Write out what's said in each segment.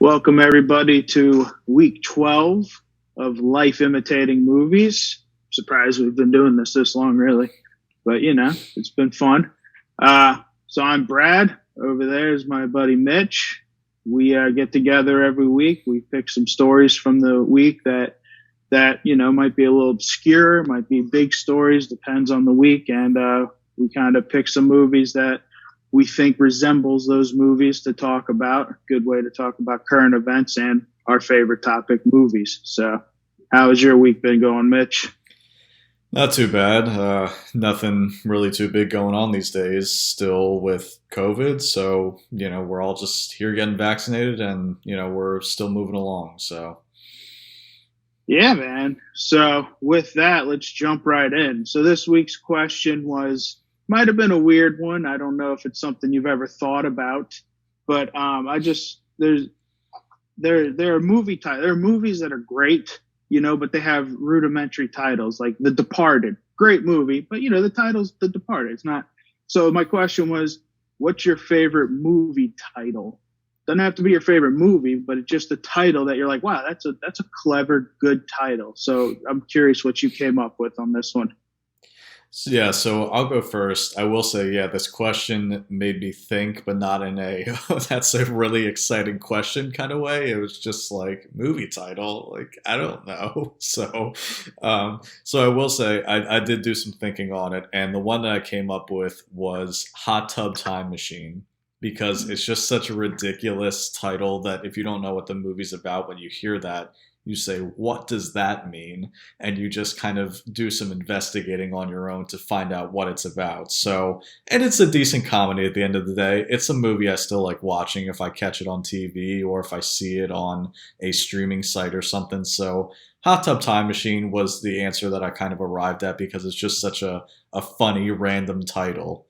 Welcome, everybody, to week 12 of Life Imitating Movies. Surprised we've been doing this long, really. But, it's been fun. So I'm Brad. Over there is my buddy Mitch. We get together every week. We pick some stories from the week that might be a little obscure, might be big stories, depends on the week. And we kind of pick some movies that we think resembles those movies to talk about. Good way to talk about current events and our favorite topic, movies. So how has your week been going, Mitch? Not too bad. Nothing really too big going on these days. Still with COVID, so we're all just here getting vaccinated, and we're still moving along. So Yeah, man. So with that, let's jump right in. So this week's question might have been a weird one. I don't know if it's something you've ever thought about, but I just there are movie titles. There are movies that are great, but they have rudimentary titles like The Departed. Great movie, but the title's The Departed. It's not. So my question was, what's your favorite movie title? Doesn't have to be your favorite movie, but it's just a title that you're like, wow, that's a clever, good title. So I'm curious what you came up with on this one. yeah, so I'll go first. I will say, yeah, this question made me think, but not in a that's a really exciting question kind of way. It was just like movie title, like I don't know. So I will say I did do some thinking on it, and the one that I came up with was Hot Tub Time Machine because it's just such a ridiculous title that if you don't know what the movie's about, when you hear that, you say, what does that mean? And you just kind of do some investigating on your own to find out what it's about. So, and it's a decent comedy at the end of the day. It's a movie I still like watching if I catch it on TV or if I see it on a streaming site or something. So, Hot Tub Time Machine was the answer that I kind of arrived at because it's just such a funny, random title.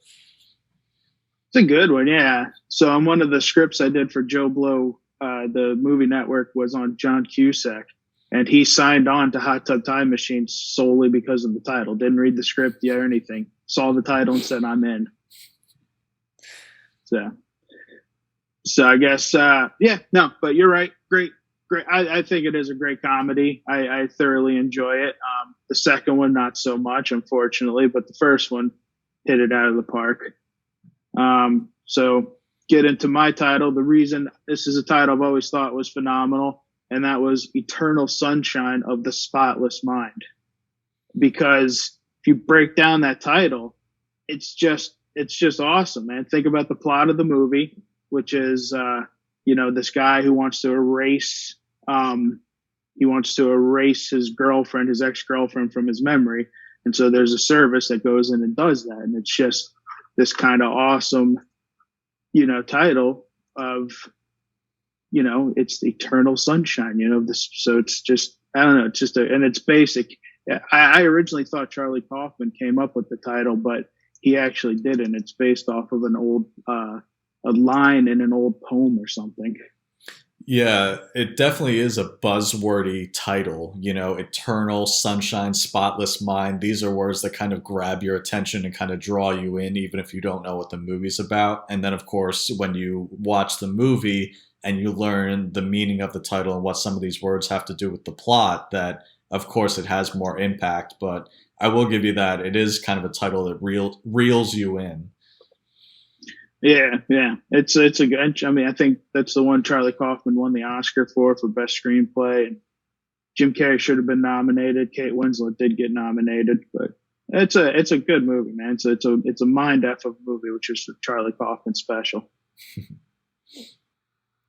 It's a good one, yeah. So on one of the scripts I did for Joe Blow, the movie network was on John Cusack, and he signed on to Hot Tub Time Machine solely because of the title. Didn't read the script yet or anything. Saw the title and said, "I'm in." So, so I guess, yeah, no, but you're right. Great, great. I think it is a great comedy. I thoroughly enjoy it. The second one, not so much, unfortunately, but the first one hit it out of the park. So get into my title. The reason this is a title I've always thought was phenomenal, and that was Eternal Sunshine of the Spotless Mind. Because if you break down that title, it's just awesome, man. Think about the plot of the movie, which is this guy who wants to erase his girlfriend, his ex-girlfriend, from his memory. And so there's a service that goes in and does that. And it's just this kind of awesome, title of, it's the eternal sunshine, this. So it's just, I don't know. It's just and it's basic. I originally thought Charlie Kaufman came up with the title, but he actually didn't. It's based off of an old, a line in an old poem or something. Yeah, it definitely is a buzzwordy title. Eternal, sunshine, spotless mind. These are words that kind of grab your attention and kind of draw you in, even if you don't know what the movie's about. And then, of course, when you watch the movie and you learn the meaning of the title and what some of these words have to do with the plot, that, of course, it has more impact. But I will give you that. It is kind of a title that reels you in. Yeah, yeah, it's a good. I mean, I think that's the one Charlie Kaufman won the Oscar for best screenplay. And Jim Carrey should have been nominated. Kate Winslet did get nominated, but it's a good movie, man. It's a mind f of movie, which is Charlie Kaufman special.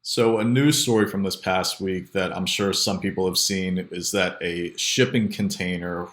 So, a news story from this past week that I'm sure some people have seen is that a shipping container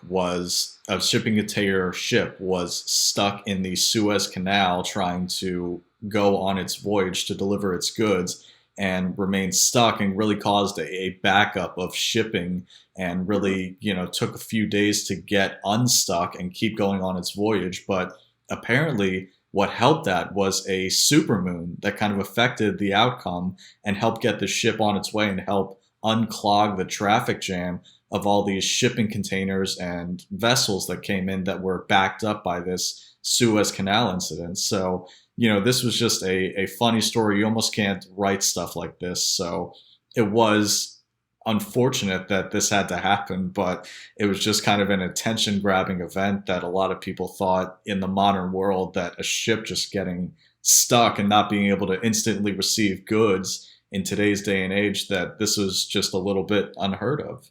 ship was stuck in the Suez Canal trying to go on its voyage to deliver its goods and remained stuck and really caused a backup of shipping and really, took a few days to get unstuck and keep going on its voyage. But apparently, what helped that was a supermoon that kind of affected the outcome and helped get the ship on its way and help unclog the traffic jam of all these shipping containers and vessels that came in that were backed up by this Suez Canal incident. So, this was just a funny story. You almost can't write stuff like this. So it was unfortunate that this had to happen, but it was just kind of an attention grabbing event that a lot of people thought in the modern world that a ship just getting stuck and not being able to instantly receive goods in today's day and age, that this was just a little bit unheard of.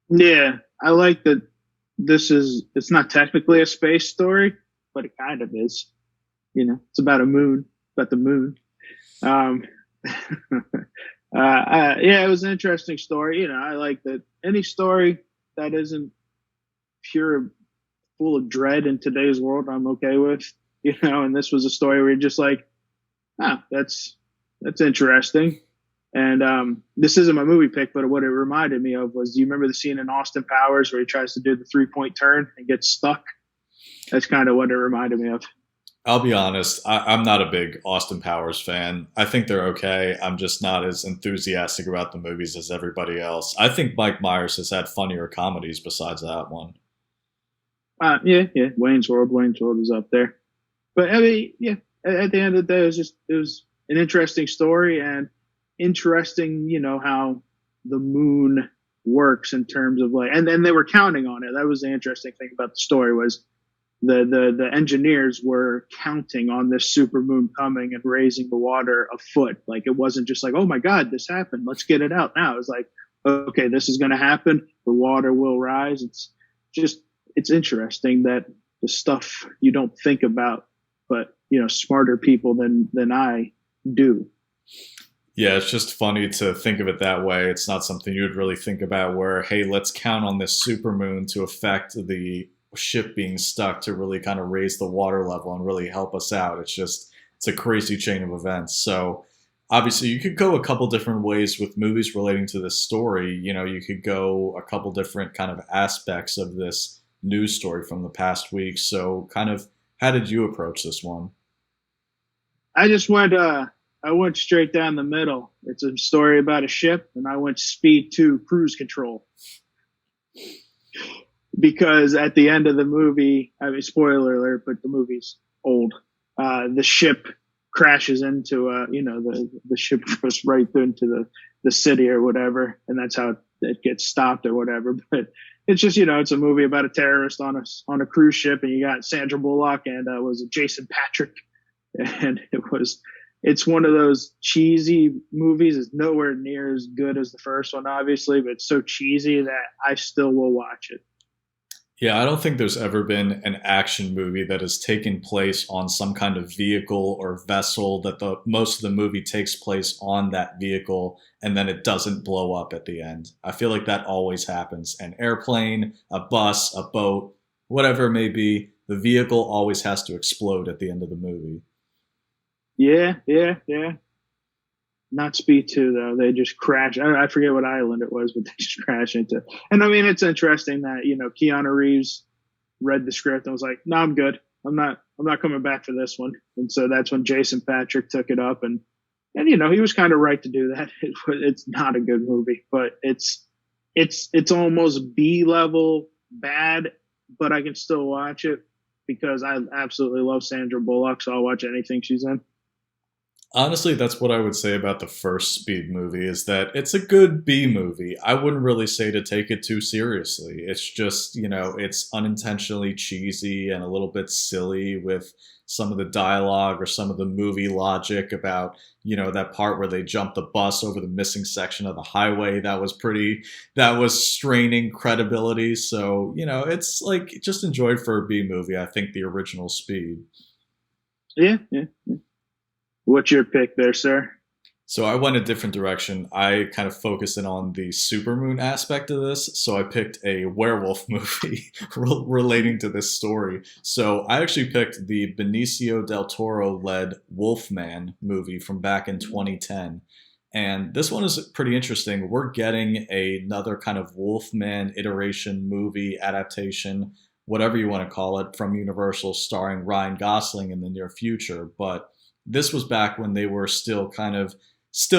Yeah, I like that. It's not technically a space story, but it kind of is. It's about a moon, about the moon. Um, yeah, it was an interesting story. I like that any story that isn't pure, full of dread in today's world, I'm okay with. And this was a story where you're just like, that's interesting. And this isn't my movie pick, but what it reminded me of was, do you remember the scene in Austin Powers where he tries to do the 3-point turn and gets stuck? That's kind of what it reminded me of. I'll be honest, I'm not a big Austin Powers fan. I think they're okay. I'm just not as enthusiastic about the movies as everybody else. I think Mike Myers has had funnier comedies besides that one. Yeah. Wayne's World is up there. But I mean, yeah, at the end of the day, it was an interesting story, and interesting, how the moon works in terms of like, and then they were counting on it. That was the interesting thing about the story, was the engineers were counting on this super moon coming and raising the water a foot. Like, it wasn't just like, oh my God, this happened, let's get it out now. It was like, okay, this is going to happen. The water will rise. It's interesting that the stuff you don't think about, but smarter people than I do. Yeah, it's just funny to think of it that way. It's not something you would really think about where, hey, let's count on this supermoon to affect the ship being stuck to really kind of raise the water level and really help us out. It's a crazy chain of events. So obviously you could go a couple different ways with movies relating to this story. You could go a couple different kind of aspects of this news story from the past week. So kind of how did you approach this one? I just I went straight down the middle. It's a story about a ship, and I went speed 2 cruise control. Because at the end of the movie, I mean, spoiler alert, but the movie's old. The ship crashes into, the ship goes right into the city or whatever, and that's how it gets stopped or whatever. But it's just, it's a movie about a terrorist on a cruise ship, and you got Sandra Bullock and was it Jason Patrick, and it's one of those cheesy movies. It's nowhere near as good as the first one, obviously, but it's so cheesy that I still will watch it. Yeah, I don't think there's ever been an action movie that has taken place on some kind of vehicle or vessel that the most of the movie takes place on that vehicle and then it doesn't blow up at the end. I feel like that always happens. An airplane, a bus, a boat, whatever it may be, the vehicle always has to explode at the end of the movie. Yeah. Not Speed 2, though. They just crash. I forget what island it was, but they just crash into. And I mean, it's interesting that, Keanu Reeves read the script and was like, no, I'm good. I'm not coming back for this one. And so that's when Jason Patrick took it up. And he was kind of right to do that. It's not a good movie, but it's almost B level bad, but I can still watch it because I absolutely love Sandra Bullock. So I'll watch anything she's in. Honestly, that's what I would say about the first Speed movie is that it's a good B movie. I wouldn't really say to take it too seriously. It's just, it's unintentionally cheesy and a little bit silly with some of the dialogue or some of the movie logic about, that part where they jump the bus over the missing section of the highway. That was straining credibility. So, it's like just enjoyed for a B movie. I think the original Speed. Yeah. What's your pick there, sir? So I went a different direction. I kind of focused in on the supermoon aspect of this. So I picked a werewolf movie relating to this story. So I actually picked the Benicio del Toro led Wolfman movie from back in 2010. And this one is pretty interesting. We're getting another kind of Wolfman iteration movie adaptation, whatever you want to call it, from Universal starring Ryan Gosling in the near future. But this was back when they were still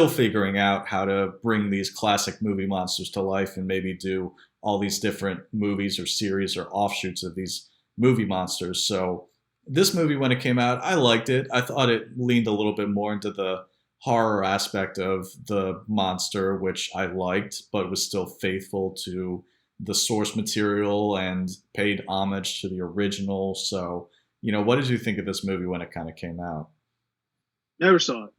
figuring out how to bring these classic movie monsters to life and maybe do all these different movies or series or offshoots of these movie monsters. So this movie, when it came out, I liked it. I thought it leaned a little bit more into the horror aspect of the monster, which I liked, but was still faithful to the source material and paid homage to the original. So, what did you think of this movie when it kind of came out? Never saw it.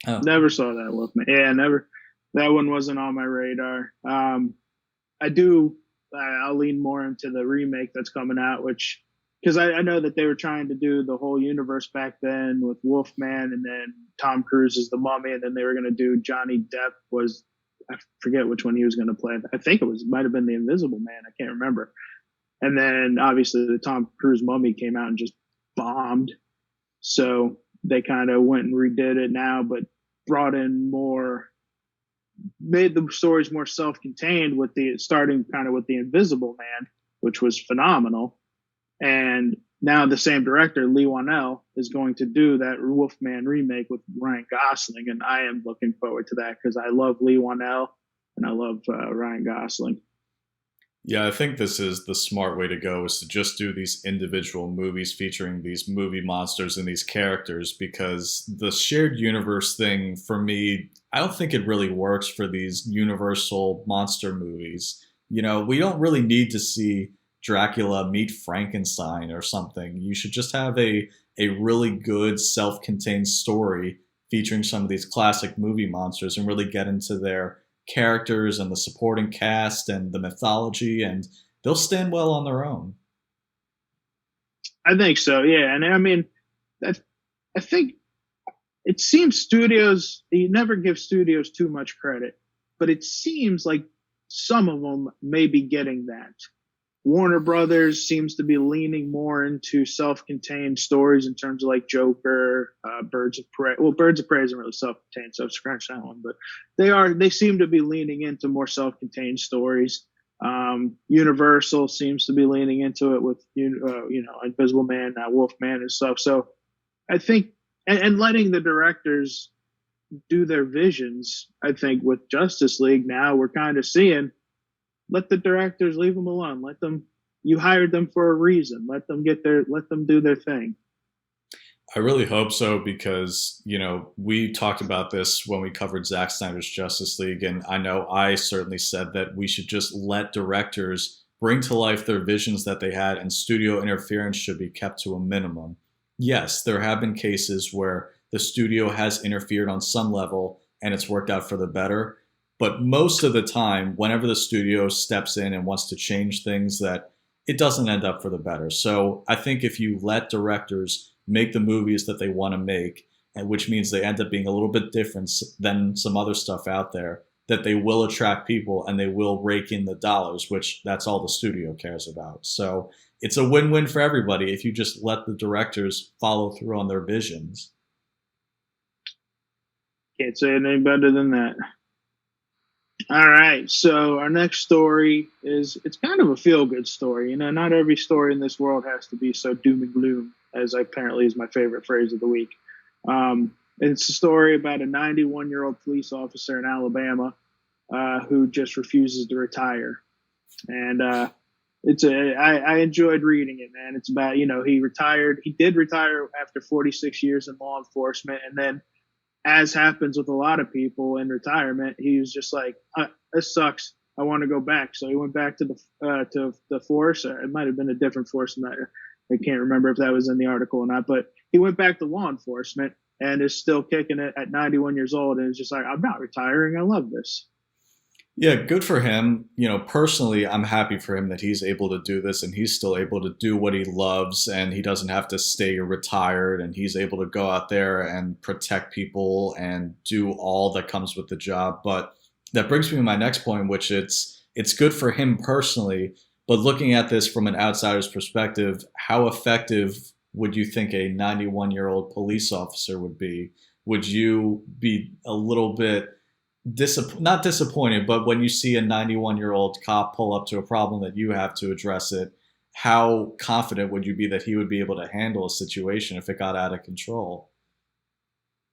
Oh, Never saw that Wolfman. Yeah, never. That one wasn't on my radar. I do. I'll lean more into the remake that's coming out, which because I know that they were trying to do the whole universe back then with Wolfman, and then Tom Cruise is the Mummy, and then they were going to do Johnny Depp was I forget which one he was going to play. I think might have been the Invisible Man. I can't remember. And then obviously the Tom Cruise Mummy came out and just bombed. So they kind of went and redid it now, but brought in more, made the stories more self-contained with the starting kind of with the Invisible Man, which was phenomenal. And now the same director, Lee Wanell, is going to do that Wolfman remake with Ryan Gosling, and I am looking forward to that because I love Lee Wanell and I love Ryan Gosling. yeah, I think this is the smart way to go is to just do these individual movies featuring these movie monsters and these characters because the shared universe thing for me, I don't think it really works for these universal monster movies. We don't really need to see Dracula meet Frankenstein or something. You should just have a really good self-contained story featuring some of these classic movie monsters and really get into their characters and the supporting cast and the mythology, and they'll stand well on their own. I think so, yeah. And I mean, I, I think it seems studios, you never give studios too much credit, but it seems like some of them may be getting that. Warner Brothers seems to be leaning more into self-contained stories in terms of like Joker, Birds of Prey. Well, Birds of Prey isn't really self-contained, so scratch that one. But they seem to be leaning into more self-contained stories. Universal seems to be leaning into it with Invisible Man, Wolfman, and stuff. So I think and letting the directors do their visions. I think with Justice League now we're kind of seeing let the directors leave them alone. Let them. You hired them for a reason. Let them do their thing. I really hope so because, we talked about this when we covered Zack Snyder's Justice League, and I know I certainly said that we should just let directors bring to life their visions that they had, and studio interference should be kept to a minimum. Yes, there have been cases where the studio has interfered on some level and it's worked out for the better. But most of the time, whenever the studio steps in and wants to change things, that it doesn't end up for the better. So I think if you let directors make the movies that they want to make, and which means they end up being a little bit different than some other stuff out there, that they will attract people and they will rake in the dollars, which that's all the studio cares about. So it's a win-win for everybody if you just let the directors follow through on their visions. Can't say it any better than that. All right. So our next story it's kind of a feel good story. Not every story in this world has to be so doom and gloom, as apparently is my favorite phrase of the week. It's a story about a 91-year-old police officer in Alabama who just refuses to retire. And I enjoyed reading it, man. It's about, he did retire after 46 years in law enforcement. And then as happens with a lot of people in retirement, he was just like, "This sucks. I want to go back." So he went back to the force. Or it might have been a different force than that. I can't remember if that was in the article or not. But he went back to law enforcement and is still kicking it at 91 years old. And it's just like, I'm not retiring. I love this. Yeah, good for him. Personally, I'm happy for him that he's able to do this and he's still able to do what he loves and he doesn't have to stay retired and he's able to go out there and protect people and do all that comes with the job. But that brings me to my next point, which it's good for him personally, but looking at this from an outsider's perspective, how effective would you think a 91-year-old police officer would be? Would you be a little bit not disappointed, but when you see a 91-year-old cop pull up to a problem that you have to address it, how confident would you be that he would be able to handle a situation if it got out of control?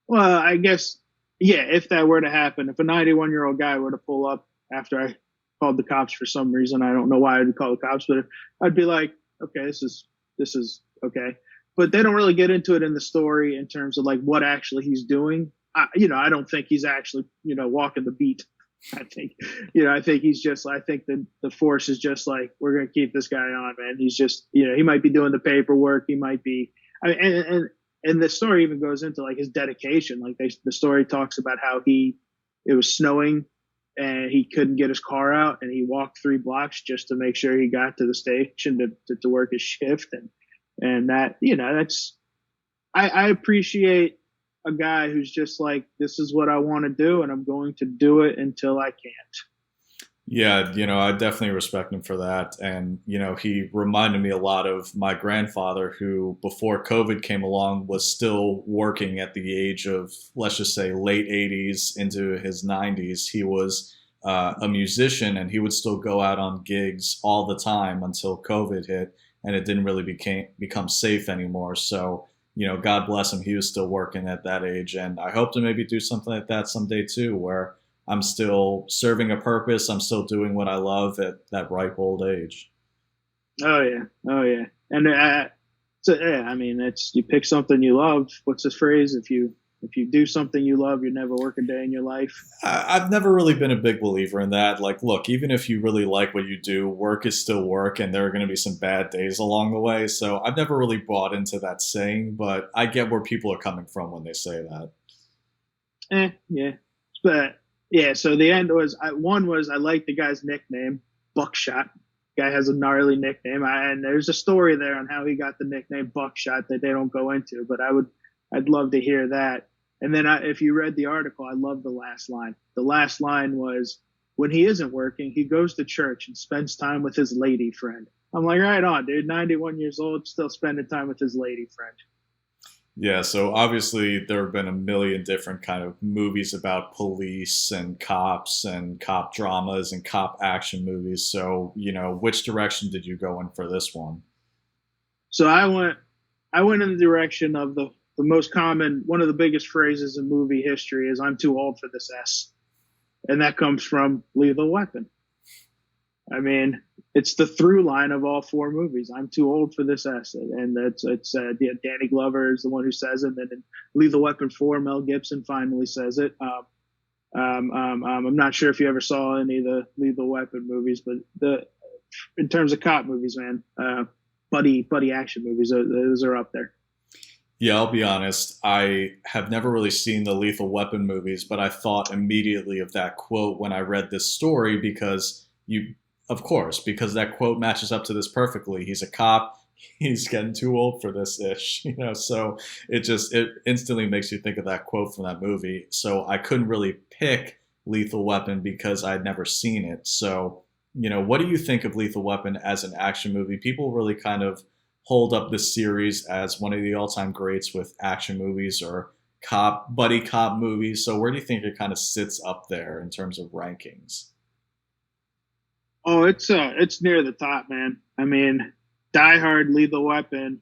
Well, I guess, yeah, if that were to happen, if a 91-year-old guy were to pull up after I called the cops for some reason, I don't know why I'd call the cops, but I'd be like, okay, this is okay. But they don't really get into it in the story in terms of like what actually he's doing. I don't think he's actually, walking the beat. I think, I think he's just, I think the force is just like, we're going to keep this guy on, man. He's just, he might be doing the paperwork. He might be, and the story even goes into like his dedication. Like the story talks about how it was snowing and he couldn't get his car out and he walked 3 blocks just to make sure he got to the station to work his shift. And that, I appreciate a guy who's just like, this is what I want to do and I'm going to do it until I can't. Yeah, I definitely respect him for that. And, he reminded me a lot of my grandfather, who before COVID came along was still working at the age of, let's just say, late 80s into his 90s. He was a musician and he would still go out on gigs all the time until COVID hit and it didn't really become safe anymore. So, God bless him. He was still working at that age. And I hope to maybe do something like that someday too, where I'm still serving a purpose. I'm still doing what I love at that ripe old age. Oh yeah. Oh yeah. And so yeah, I mean, it's, you pick something you love. What's the phrase? If you do something you love, you never work a day in your life. I've never really been a big believer in that. Like, look, even if you really like what you do, work is still work, and there are going to be some bad days along the way. So I've never really bought into that saying, but I get where people are coming from when they say that. Yeah. But yeah, so the end was, I like the guy's nickname, Buckshot. Guy has a gnarly nickname, and there's a story there on how he got the nickname Buckshot that they don't go into, but I'd love to hear that. And then if you read the article, I love the last line. The last line was, when he isn't working, he goes to church and spends time with his lady friend. I'm like, right on, dude. 91 years old, still spending time with his lady friend. Yeah, so obviously there have been a million different kind of movies about police and cops and cop dramas and cop action movies. So, which direction did you go in for this one? So I went in the direction of the most common, one of the biggest phrases in movie history is, I'm too old for this S. And that comes from Lethal Weapon. I mean, it's the through line of all 4 movies. I'm too old for this S. And it's Danny Glover is the one who says it. And then in Lethal Weapon 4, Mel Gibson finally says it. I'm not sure if you ever saw any of the Lethal Weapon movies, but in terms of cop movies, man, buddy action movies, those are up there. Yeah, I'll be honest. I have never really seen the Lethal Weapon movies, but I thought immediately of that quote when I read this story because because that quote matches up to this perfectly. He's a cop. He's getting too old for this ish, so it instantly makes you think of that quote from that movie. So I couldn't really pick Lethal Weapon because I'd never seen it. So, what do you think of Lethal Weapon as an action movie? People really kind of hold up this series as one of the all-time greats with action movies or buddy cop movies. So where do you think it kind of sits up there in terms of rankings? Oh, it's near the top, man. I mean, Die Hard, Lethal Weapon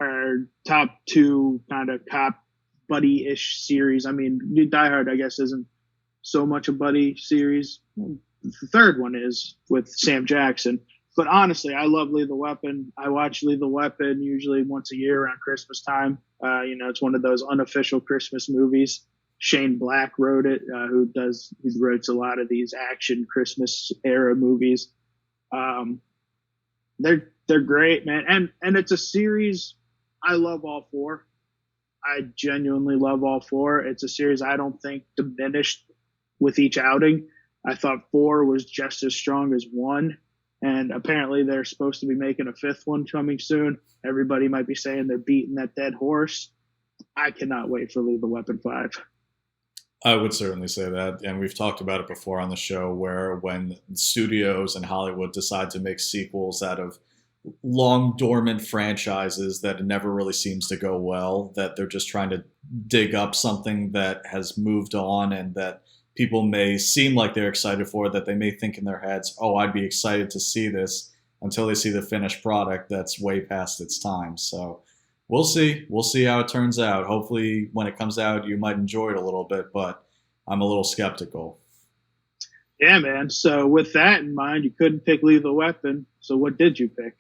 are top 2 kind of cop buddy-ish series. I mean, Die Hard, I guess, isn't so much a buddy series. The third one is with Sam Jackson. But honestly, I love Lethal Weapon. I watch Lethal Weapon usually once a year around Christmas time. It's one of those unofficial Christmas movies. Shane Black wrote it, who writes a lot of these action Christmas era movies. They're great, man. And it's a series. I love all 4. I genuinely love all 4. It's a series I don't think diminished with each outing. I thought 4 was just as strong as 1. And apparently they're supposed to be making a 5th one coming soon. Everybody might be saying they're beating that dead horse. I cannot wait for Lethal Weapon 5. I would certainly say that. And we've talked about it before on the show, where when studios in Hollywood decide to make sequels out of long dormant franchises that never really seems to go well, that they're just trying to dig up something that has moved on and that people may seem like they're excited for, that they may think in their heads, oh, I'd be excited to see this, until they see the finished product that's way past its time. So we'll see. We'll see how it turns out. Hopefully when it comes out, you might enjoy it a little bit, but I'm a little skeptical. Yeah, man. So with that in mind, you couldn't pick Lethal Weapon. So what did you pick?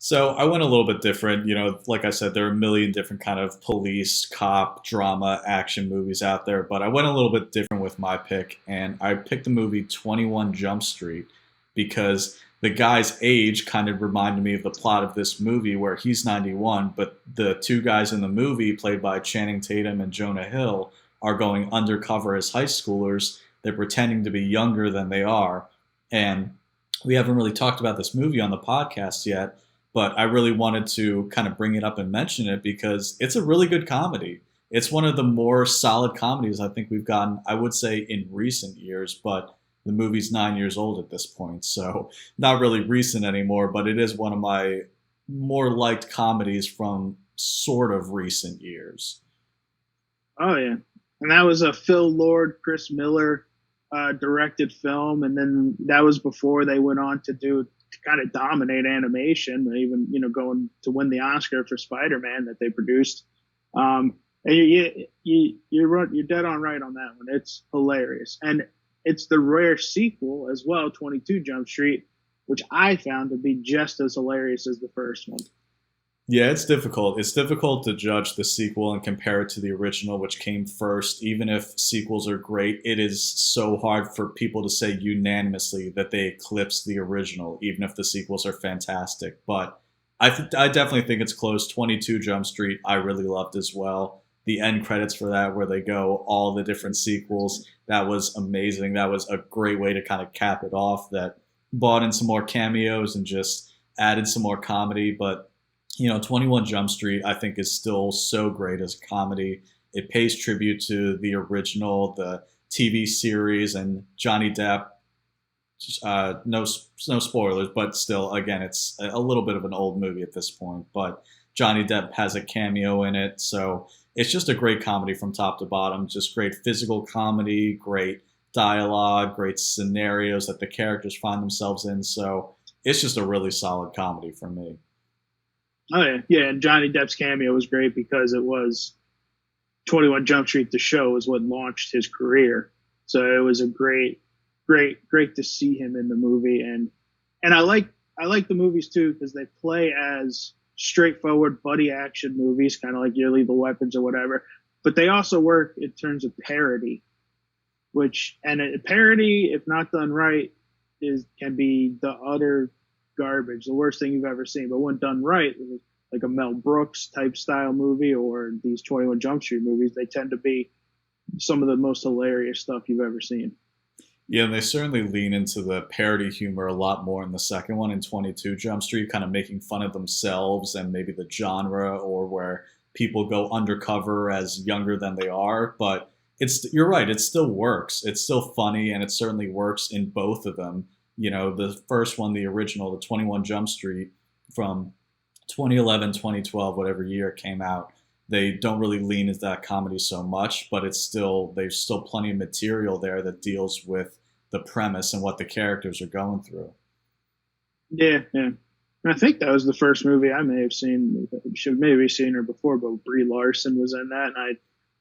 So I went a little bit different. Like I said, there are a million different kind of police, cop, drama, action movies out there, but I went a little bit different with my pick, and I picked the movie 21 Jump Street because the guy's age kind of reminded me of the plot of this movie where he's 91, but the two guys in the movie, played by Channing Tatum and Jonah Hill, are going undercover as high schoolers. They're pretending to be younger than they are. And we haven't really talked about this movie on the podcast yet, but I really wanted to kind of bring it up and mention it because it's a really good comedy. It's one of the more solid comedies I think we've gotten, I would say, in recent years, but the movie's 9 years old at this point, so not really recent anymore, but it is one of my more liked comedies from sort of recent years. Oh yeah, and that was a Phil Lord, Chris Miller directed film, and then that was before they went on to kind of dominate animation, even going to win the Oscar for Spider-Man that they produced. And you're dead on right on that one. It's hilarious, and it's the rare sequel as well, 22 Jump Street, which I found to be just as hilarious as the first one. Yeah, it's difficult. It's difficult to judge the sequel and compare it to the original, which came first. Even if sequels are great, it is so hard for people to say unanimously that they eclipse the original, even if the sequels are fantastic. But I definitely think it's close. 22 Jump Street, I really loved as well. The end credits for that, where they go all the different sequels, that was amazing. That was a great way to kind of cap it off. That brought in some more cameos and just added some more comedy. But 21 Jump Street, I think, is still so great as a comedy. It pays tribute to the original, the TV series, and Johnny Depp. No spoilers, but still, again, it's a little bit of an old movie at this point. But Johnny Depp has a cameo in it, so it's just a great comedy from top to bottom. Just great physical comedy, great dialogue, great scenarios that the characters find themselves in. So it's just a really solid comedy for me. Oh yeah, yeah. And Johnny Depp's cameo was great because it was 21 Jump Street. The show was what launched his career, so it was a great to see him in the movie. And I like the movies too because they play as straightforward buddy action movies, kind of like Your Lethal Weapons or whatever. But they also work in terms of parody, which and a parody, if not done right, is can be the utter garbage, the worst thing you've ever seen. But when done right, like a Mel Brooks type style movie or these 21 Jump Street movies, they tend to be some of the most hilarious stuff you've ever seen. Yeah, and they certainly lean into the parody humor a lot more in the second one in 22 Jump Street, kind of making fun of themselves and maybe the genre or where people go undercover as younger than they are. But you're right, it still works. It's still funny and it certainly works in both of them. The first one, the original, the 21 Jump Street from 2011, 2012, whatever year it came out, they don't really lean into that comedy so much, but there's still plenty of material there that deals with the premise and what the characters are going through. Yeah, yeah. And I think that was the first movie I may have seen. Should maybe seen her before, but Brie Larson was in that,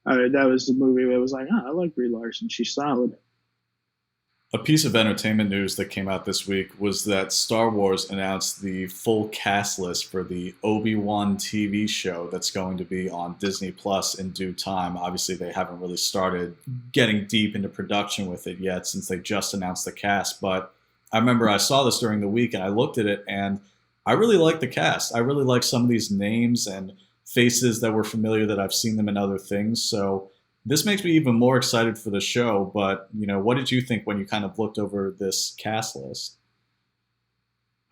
and that was the movie where I was like, oh, I like Brie Larson. She's solid. A piece of entertainment news that came out this week was that Star Wars announced the full cast list for the Obi-Wan TV show that's going to be on Disney Plus in due time. Obviously, they haven't really started getting deep into production with it yet since they just announced the cast. But I remember I saw this during the week and I looked at it and I really like the cast. I really like some of these names and faces that were familiar that I've seen them in other things. So this makes me even more excited for the show, but what did you think when you kind of looked over this cast list?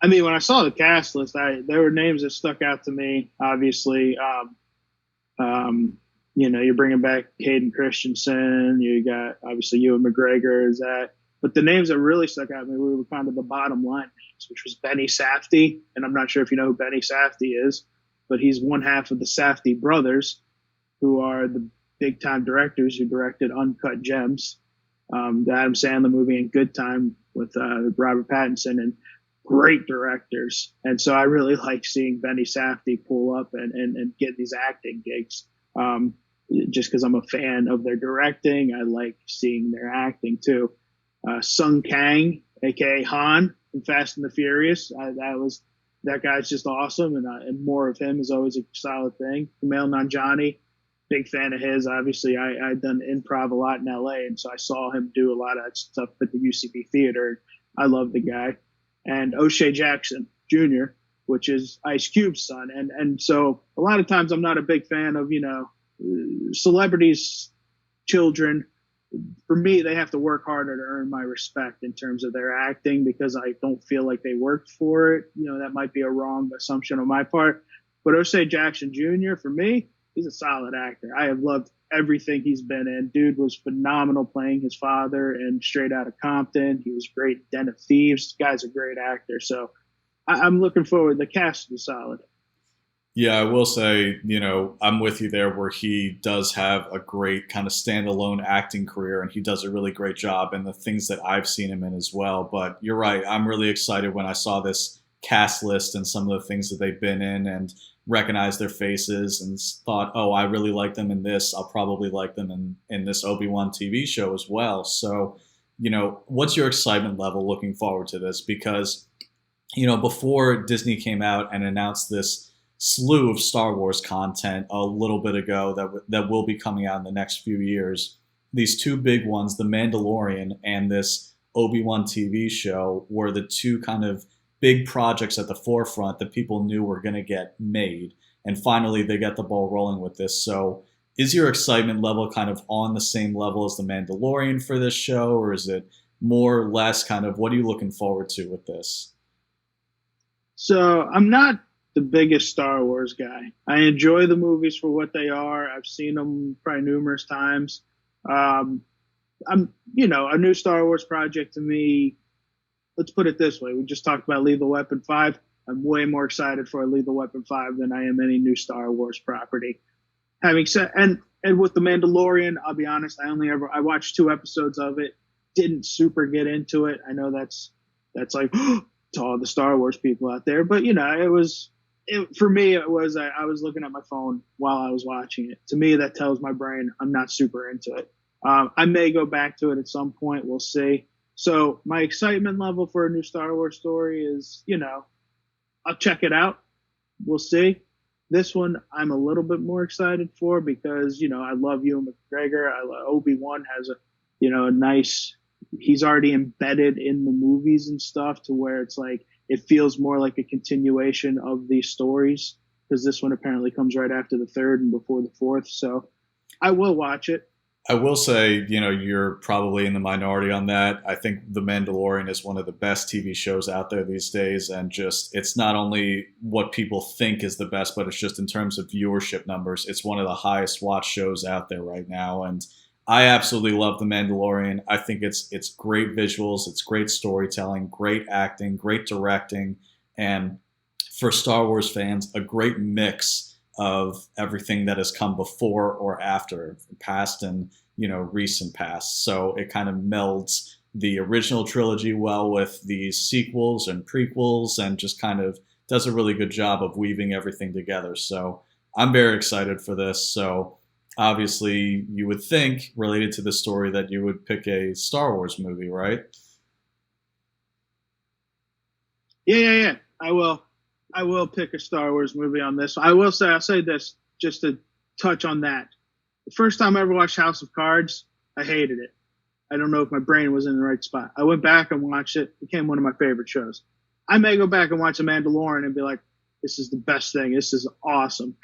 I mean, when I saw the cast list, there were names that stuck out to me. Obviously, you're bringing back Hayden Christensen. You got obviously Ewan McGregor is that, but the names that really stuck out to me were kind of the bottom line names, which was Benny Safdie, and I'm not sure if you know who Benny Safdie is, but he's one half of the Safdie brothers, who are the big time directors who directed Uncut Gems, the Adam Sandler movie, and Good Time with Robert Pattinson, and great directors. And so I really like seeing Benny Safdie pull up and get these acting gigs, just because I'm a fan of their directing. I like seeing their acting too. Sung Kang, aka Han from Fast and the Furious, that was That guy's just awesome, and more of him is always a solid thing. Kumail Nanjiani, big fan of his. Obviously, I'd done improv a lot in LA, and so I saw him do a lot of that stuff at the UCB Theater. I love the guy. And O'Shea Jackson Jr., which is Ice Cube's son. And so a lot of times I'm not a big fan of, celebrities, children. For me, they have to work harder to earn my respect in terms of their acting because I don't feel like they worked for it. That might be a wrong assumption on my part. But O'Shea Jackson Jr., for me, he's a solid actor. I have loved everything he's been in. Dude was phenomenal playing his father in Straight Outta Compton. He was great in Den of Thieves. The guy's a great actor. So I'm looking forward. The cast is solid. Yeah, I will say, I'm with you there where he does have a great kind of standalone acting career and he does a really great job in the things that I've seen him in as well. But you're right. I'm really excited when I saw this cast list and some of the things that they've been in and recognized their faces and thought, oh, I really like them in this. I'll probably like them in this Obi-Wan TV show as well. So, what's your excitement level looking forward to this? Because, before Disney came out and announced this slew of Star Wars content a little bit ago that will be coming out in the next few years. These two big ones, The Mandalorian and this Obi-Wan TV show, were the two kind of big projects at the forefront that people knew were going to get made. And finally, they got the ball rolling with this. So is your excitement level kind of on the same level as The Mandalorian for this show, or is it more or less kind of what are you looking forward to with this? So I'm not the biggest Star Wars guy. I enjoy the movies for what they are. I've seen them probably numerous times. A new Star Wars project to me, let's put it this way. We just talked about Lethal Weapon 5. I'm way more excited for Lethal Weapon 5 than I am any new Star Wars property. Having said, and with The Mandalorian, I'll be honest, I watched 2 episodes of it, didn't super get into it. I know that's like to all the Star Wars people out there, but for me, it was I was looking at my phone while I was watching it. To me, that tells my brain I'm not super into it. I may go back to it at some point. We'll see. So my excitement level for a new Star Wars story is, I'll check it out. We'll see. This one I'm a little bit more excited for because, I love Ewan McGregor. Obi-Wan has a nice, he's already embedded in the movies and stuff to where it's like, it feels more like a continuation of these stories because this one apparently comes right after the third and before the fourth. So I will watch it. I will say, you're probably in the minority on that. I think The Mandalorian is one of the best TV shows out there these days. And just, it's not only what people think is the best, but it's just in terms of viewership numbers. It's one of the highest watched shows out there right now. And I absolutely love The Mandalorian. I think it's great visuals, it's great storytelling, great acting, great directing, and for Star Wars fans, a great mix of everything that has come before or after, past and recent past. So it kind of melds the original trilogy well with the sequels and prequels, and just kind of does a really good job of weaving everything together. So I'm very excited for this. So obviously, you would think, related to the story, that you would pick a Star Wars movie, right? Yeah. I will pick a Star Wars movie on this. I'll say this just to touch on that. The first time I ever watched House of Cards, I hated it. I don't know if my brain was in the right spot. I went back and watched it. It became one of my favorite shows. I may go back and watch The Mandalorian and be like, this is the best thing. This is awesome.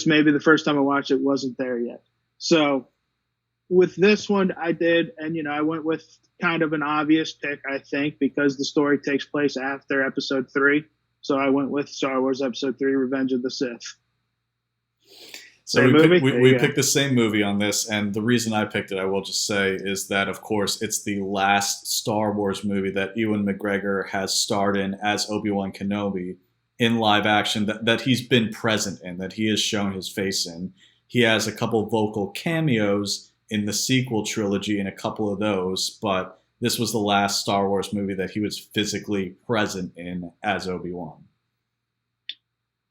Maybe the first time I watched it wasn't there yet. So with this one, I did. And, I went with kind of an obvious pick, I think, because the story takes place after episode 3. So I went with Star Wars episode 3, Revenge of the Sith. So we picked the same movie on this. And the reason I picked it, I will just say, is that, of course, it's the last Star Wars movie that Ewan McGregor has starred in as Obi-Wan Kenobi in live action, that he's been present in, that he has shown his face in. He has a couple vocal cameos in the sequel trilogy in a couple of those, but this was the last Star Wars movie that he was physically present in as Obi-Wan.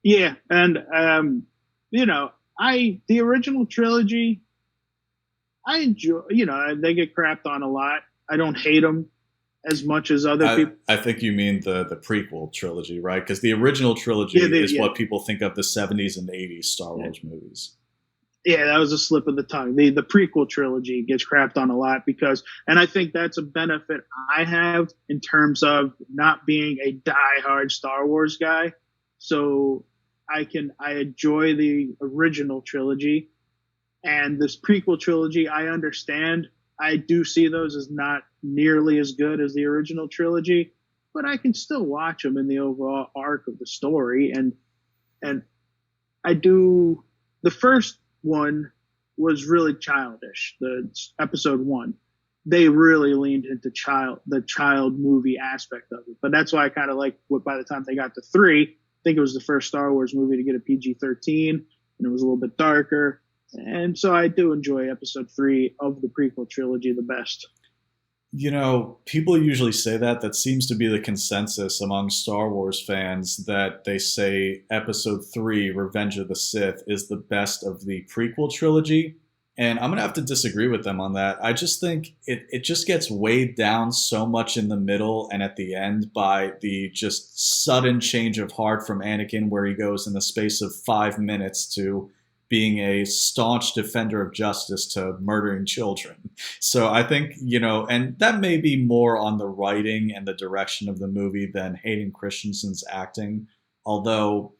Yeah, and the original trilogy, I enjoy. They get crapped on a lot. I don't hate them. as much as other I people. I think you mean the prequel trilogy, right? Because the original Yeah, trilogy is yeah, what people think of the '70s and '80s Star yeah. Wars movies. Yeah, that was a slip of the tongue. The prequel trilogy gets crapped on a lot because, and I think that's a benefit I have in terms of not being a diehard Star Wars guy. So I enjoy the original trilogy, and this prequel trilogy I understand. I do see those as not nearly as good as the original trilogy, but I can still watch them in the overall arc of the story. And I do. The first one was really childish. The episode one, they really leaned into the child movie aspect of it. But that's why I kind of like what by the time they got to three, I think it was the first Star Wars movie to get a PG-13, and it was a little bit darker. And so I do enjoy episode three of the prequel trilogy the best. You know, people usually say that. That seems to be the consensus among Star Wars fans that they say Episode 3, Revenge of the Sith, is the best of the prequel trilogy. And I'm going to have to disagree with them on that. I just think it just gets weighed down so much in the middle and at the end by the just sudden change of heart from Anakin, where he goes in the space of 5 minutes to being a staunch defender of justice to murdering children. So I think, and that may be more on the writing and the direction of the movie than Hayden Christensen's acting. Although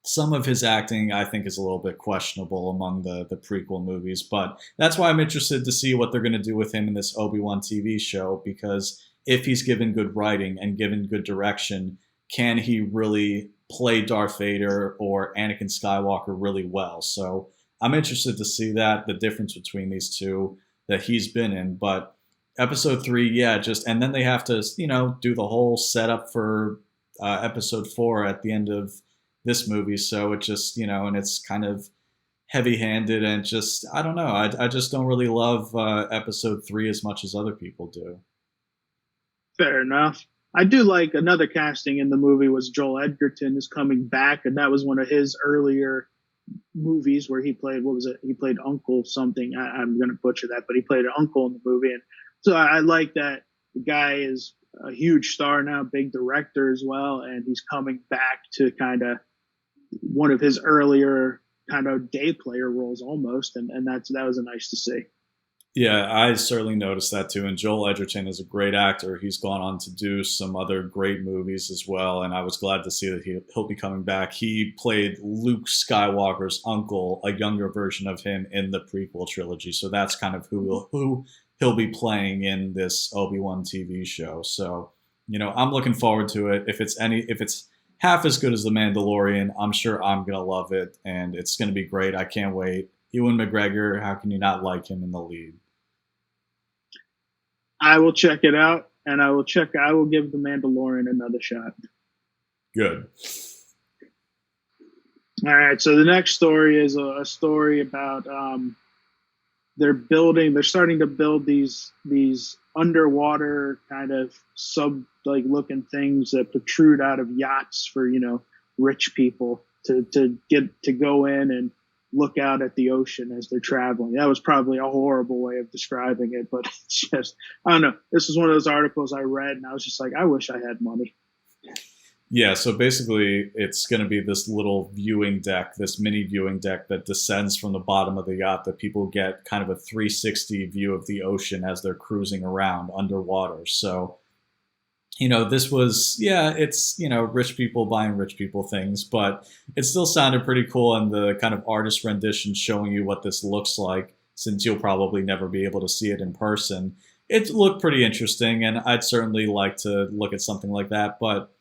some of his acting, I think, is a little bit questionable among the prequel movies. But that's why I'm interested to see what they're going to do with him in this Obi-Wan TV show, because if he's given good writing and given good direction, can he really play Darth Vader or Anakin Skywalker really well? So I'm interested to see that, the difference between these two that he's been in. But episode 3, yeah, and then they have to, do the whole setup for episode 4 at the end of this movie. So it just, and it's kind of heavy handed and just, I don't know. I just don't really love episode 3 as much as other people do. Fair enough. I do like another casting in the movie was Joel Edgerton is coming back, and that was one of his earlier movies where he played, what was it? He played Uncle something. I'm going to butcher that, but he played an uncle in the movie. And so I like that the guy is a huge star now, big director as well, and he's coming back to kind of one of his earlier kind of day player roles almost, and that was nice to see. Yeah, I certainly noticed that too. And Joel Edgerton is a great actor. He's gone on to do some other great movies as well. And I was glad to see that he'll be coming back. He played Luke Skywalker's uncle, a younger version of him in the prequel trilogy. So that's kind of who he'll be playing in this Obi-Wan TV show. So, I'm looking forward to it. If it's half as good as The Mandalorian, I'm sure I'm going to love it. And it's going to be great. I can't wait. Ewan McGregor, how can you not like him in the lead? I will check it out, and I will give The Mandalorian another shot. Good. All right, so the next story is a story about they're starting to build these underwater kind of looking things that protrude out of yachts for rich people to get to go in and look out at the ocean as they're traveling. That was probably a horrible way of describing it, but it's just, I don't know. This is one of those articles I read, and I was just like, I wish I had money. Yeah, so basically it's going to be this little viewing deck, this mini viewing deck that descends from the bottom of the yacht that people get kind of a 360 view of the ocean as they're cruising around underwater. So, this was, it's, rich people buying rich people things, but it still sounded pretty cool. And the kind of artist rendition showing you what this looks like, since you'll probably never be able to see it in person, it looked pretty interesting. And I'd certainly like to look at something like that. But,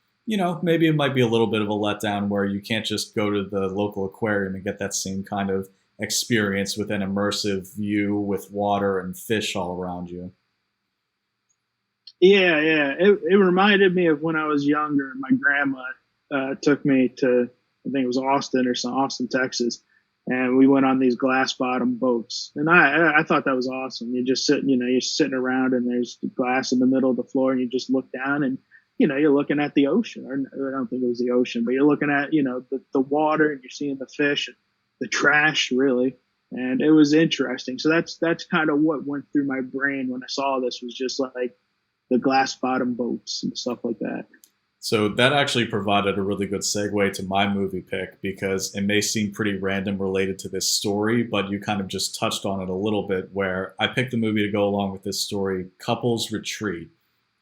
maybe it might be a little bit of a letdown where you can't just go to the local aquarium and get that same kind of experience with an immersive view with water and fish all around you. Yeah. It reminded me of when I was younger. My grandma took me to, I think it was Austin, Texas, and we went on these glass bottom boats. And I thought that was awesome. You just sit, you're sitting around, and there's glass in the middle of the floor, and you just look down, and you're looking at the ocean. Or I don't think it was the ocean, but you're looking at the water, and you're seeing the fish, and the trash, really. And it was interesting. So that's kind of what went through my brain when I saw this, was just like, the glass bottom boats and stuff like that. So that actually provided a really good segue to my movie pick because it may seem pretty random related to this story, but you kind of just touched on it a little bit where I picked the movie to go along with this story, Couples Retreat.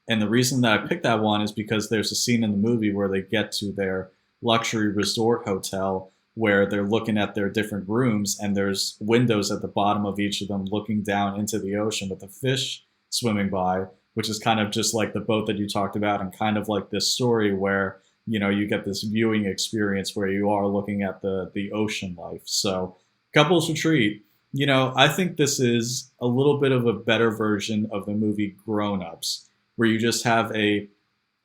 And the reason that I picked that one is because there's a scene in the movie where they get to their luxury resort hotel where they're looking at their different rooms and there's windows at the bottom of each of them looking down into the ocean with the fish swimming by, which is kind of just like the boat that you talked about and kind of like this story where you get this viewing experience where you are looking at the ocean life. So Couples Retreat, I think this is a little bit of a better version of the movie Grown Ups, where you just have a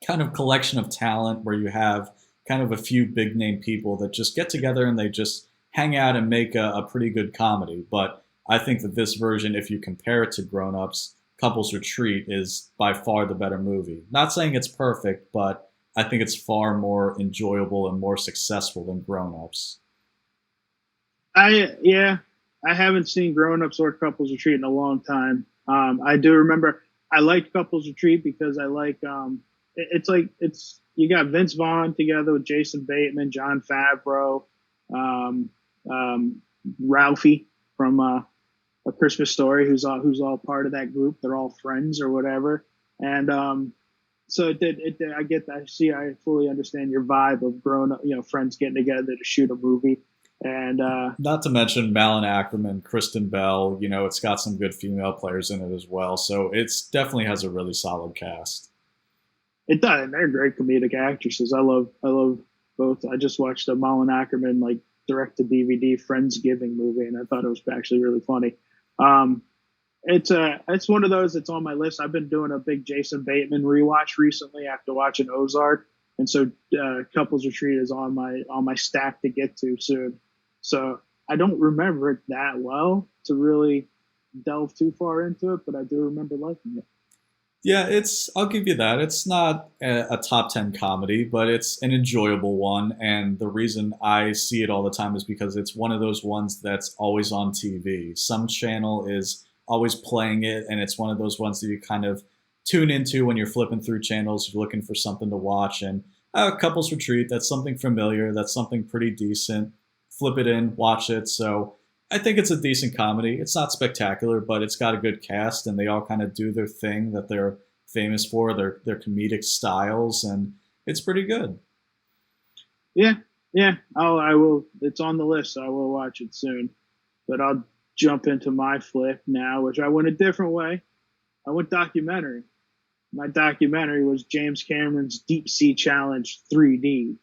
kind of collection of talent, where you have kind of a few big name people that just get together and they just hang out and make a pretty good comedy. But I think that this version, if you compare it to Grown Ups, Couples Retreat is by far the better movie. Not saying it's perfect, but I think it's far more enjoyable and more successful than Grown Ups. Yeah, I haven't seen Grown Ups or Couples Retreat in a long time. I do remember I liked Couples Retreat because I like it's you got Vince Vaughn together with Jason Bateman, John Favreau, um, Ralphie from A Christmas Story, who's all part of that group. They're all friends or whatever, and so it did. I get that. I fully understand your vibe of grown up, friends getting together to shoot a movie, and Not to mention Malin Ackerman, Kristen Bell. It's got some good female players in it as well. So it's definitely has a really solid cast. it does. And they're great comedic actresses. I love both. I just watched a Malin Ackerman like direct to DVD Friendsgiving movie, and I thought it was actually really funny. Um, it's one of those that's on my list. I've been doing a big Jason Bateman rewatch recently after watching Ozark, and so Couples Retreat is on my stack to get to soon. So I don't remember it that well to really delve too far into it, but I do remember liking it. Yeah, I'll give you that. It's not a top 10 comedy, but it's an enjoyable one. And the reason I see it all the time is because it's one of those ones that's always on TV. Some channel is always playing it, and it's one of those ones that you kind of tune into when you're flipping through channels, you're looking for something to watch. And Couples Retreat, that's something familiar, that's something pretty decent. Flip it in, watch it. So I think it's a decent comedy. It's not spectacular, but it's got a good cast, and they all kind of do their thing that they're famous for, their comedic styles, and it's pretty good. Yeah, yeah. I will. It's on the list, so I will watch it soon. But I'll jump into my flick now, which I went a different way. I went documentary. My documentary was James Cameron's Deep Sea Challenge 3D.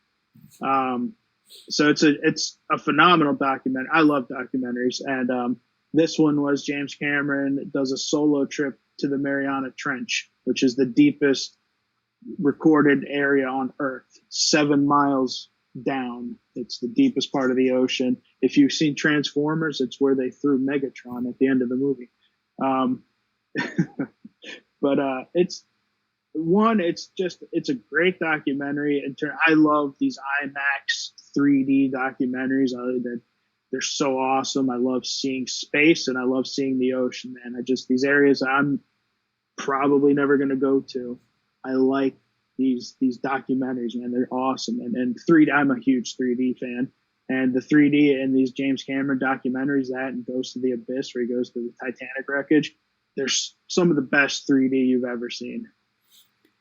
Um, so it's a phenomenal documentary. I love documentaries, and this one was James Cameron does a solo trip to the Mariana Trench, which is the deepest recorded area on Earth, 7 miles down. It's the deepest part of the ocean. If you've seen Transformers, it's where they threw Megatron at the end of the movie. Um, but it's a great documentary. I love these IMAX 3D documentaries. They're so awesome. I love seeing space and I love seeing the ocean, man. These areas I'm probably never going to go to. I like these documentaries, man. They're awesome. And 3D, I'm a huge 3D fan. And the 3D in these James Cameron documentaries, that and Goes to the Abyss, where he goes to the Titanic wreckage, they're some of the best 3D you've ever seen.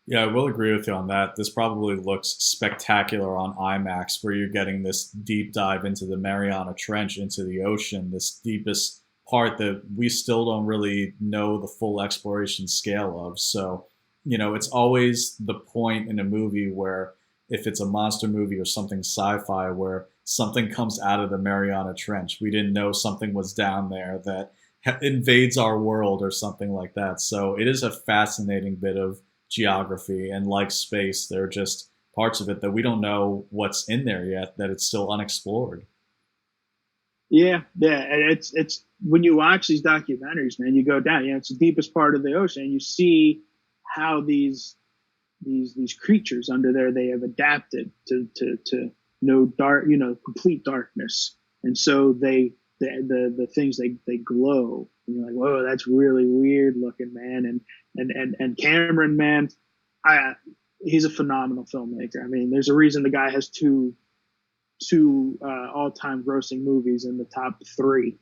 Yeah, I will agree with you on that. This probably looks spectacular on IMAX, where you're getting this deep dive into the Mariana Trench, into the ocean, this deepest part that we still don't really know the full exploration scale of. So, it's always the point in a movie where if it's a monster movie or something sci-fi where something comes out of the Mariana Trench, we didn't know something was down there that invades our world or something like that. So it is a fascinating bit of geography, and like space, there are just parts of it that we don't know what's in there yet, that it's still unexplored. Yeah, yeah, and it's when you watch these documentaries, man, you go down. It's the deepest part of the ocean, and you see how these creatures under there, they have adapted to no dark, complete darkness, and so the things they glow. And you're like, whoa, that's really weird looking, man. And Cameron, man, I he's a phenomenal filmmaker. I mean, there's a reason the guy has two all time grossing movies in the top three.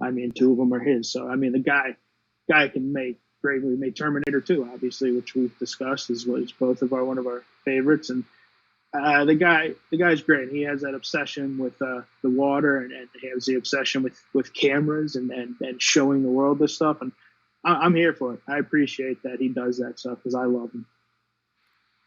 I mean, two of them are his. So I mean, the guy can make great movies. Made Terminator 2, obviously, which we've discussed, is was both of our one of our favorites. And the guy's great. He has that obsession with the water, and he has the obsession with cameras and showing the world this stuff. And I'm here for it. I appreciate that he does that stuff because I love him.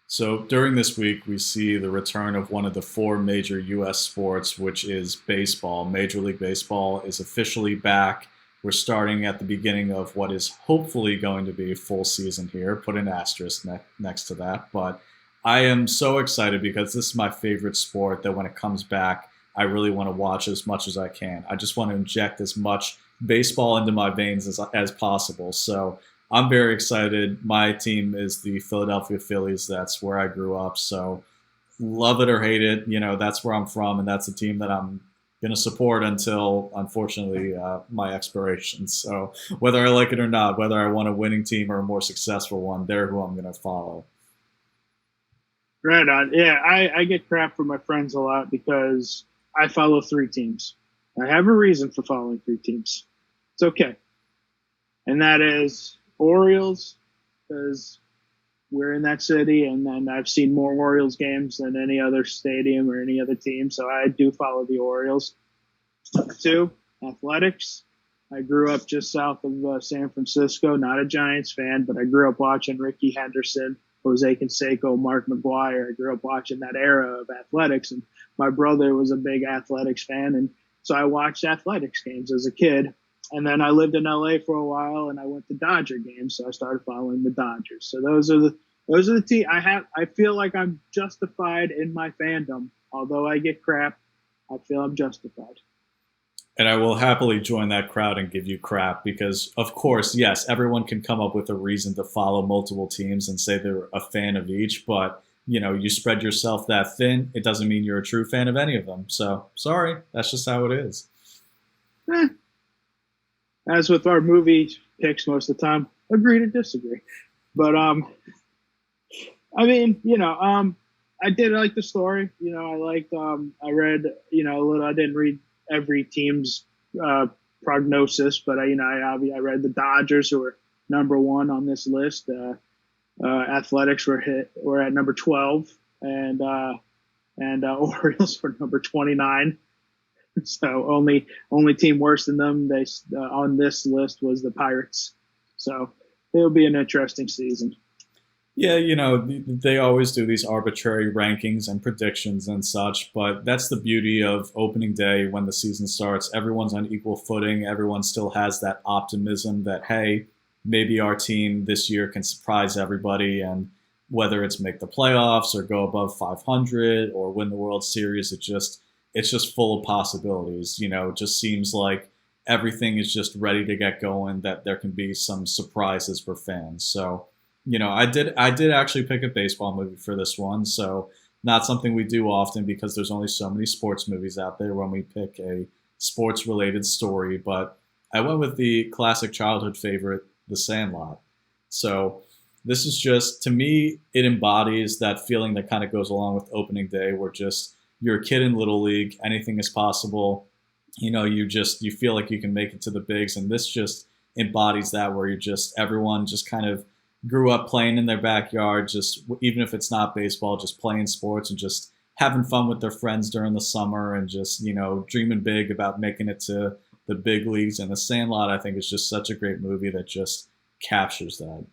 So during this week, we see the return of one of the four major U.S. sports, which is baseball. Major League Baseball is officially back. We're starting at the beginning of what is hopefully going to be a full season here. Put an asterisk next to that. But I am so excited because this is my favorite sport that when it comes back, I really want to watch as much as I can. I just want to inject as much baseball into my veins as possible. So I'm very excited. My team is the Philadelphia Phillies. That's where I grew up. So love it or hate it, that's where I'm from, and that's the team that I'm going to support until, unfortunately, my expiration. So whether I like it or not, whether I want a winning team or a more successful one, they're who I'm going to follow. Right on. Yeah, I get crap from my friends a lot because I follow three teams. I have a reason for following three teams. It's okay. And that is Orioles, because we're in that city, and then I've seen more Orioles games than any other stadium or any other team, so I do follow the Orioles. Number two, Athletics. I grew up just south of San Francisco, not a Giants fan, but I grew up watching Ricky Henderson, Jose Canseco, Mark McGuire. I grew up watching that era of athletics, and my brother was a big athletics fan, and so I watched athletics games as a kid. And then I lived in LA for a while, and I went to Dodger games, so I started following the Dodgers. So those are the teams I feel like I'm justified in my fandom. Although I get crap, I feel I'm justified. And I will happily join that crowd and give you crap because, of course, yes, everyone can come up with a reason to follow multiple teams and say they're a fan of each, but you spread yourself that thin, it doesn't mean you're a true fan of any of them. So sorry, that's just how it is. As with our movie picks most of the time, agree to disagree. But I mean, I did like the story. I liked. I read. A little. I didn't read every team's prognosis, but I read the Dodgers, who were number one on this list. Athletics were at number 12, and Orioles were number 29. So only team worse than them on this list was the Pirates. So it'll be an interesting season. Yeah, they always do these arbitrary rankings and predictions and such, but that's the beauty of opening day when the season starts. Everyone's on equal footing. Everyone still has that optimism that, hey, maybe our team this year can surprise everybody, and whether it's make the playoffs or go above 500 or win the World Series, it's just full of possibilities. It just seems like everything is just ready to get going, that there can be some surprises for fans. So, I did actually pick a baseball movie for this one. So not something we do often because there's only so many sports movies out there when we pick a sports related story. But I went with the classic childhood favorite, The Sandlot. So this is just, to me, it embodies that feeling that kind of goes along with opening day, where you're a kid in Little League, anything is possible. You feel like you can make it to the bigs, and this just embodies that, where everyone just kind of grew up playing in their backyard, just even if it's not baseball, just playing sports and just having fun with their friends during the summer and just, dreaming big about making it to the big leagues. And The Sandlot, I think, is just such a great movie that just captures that.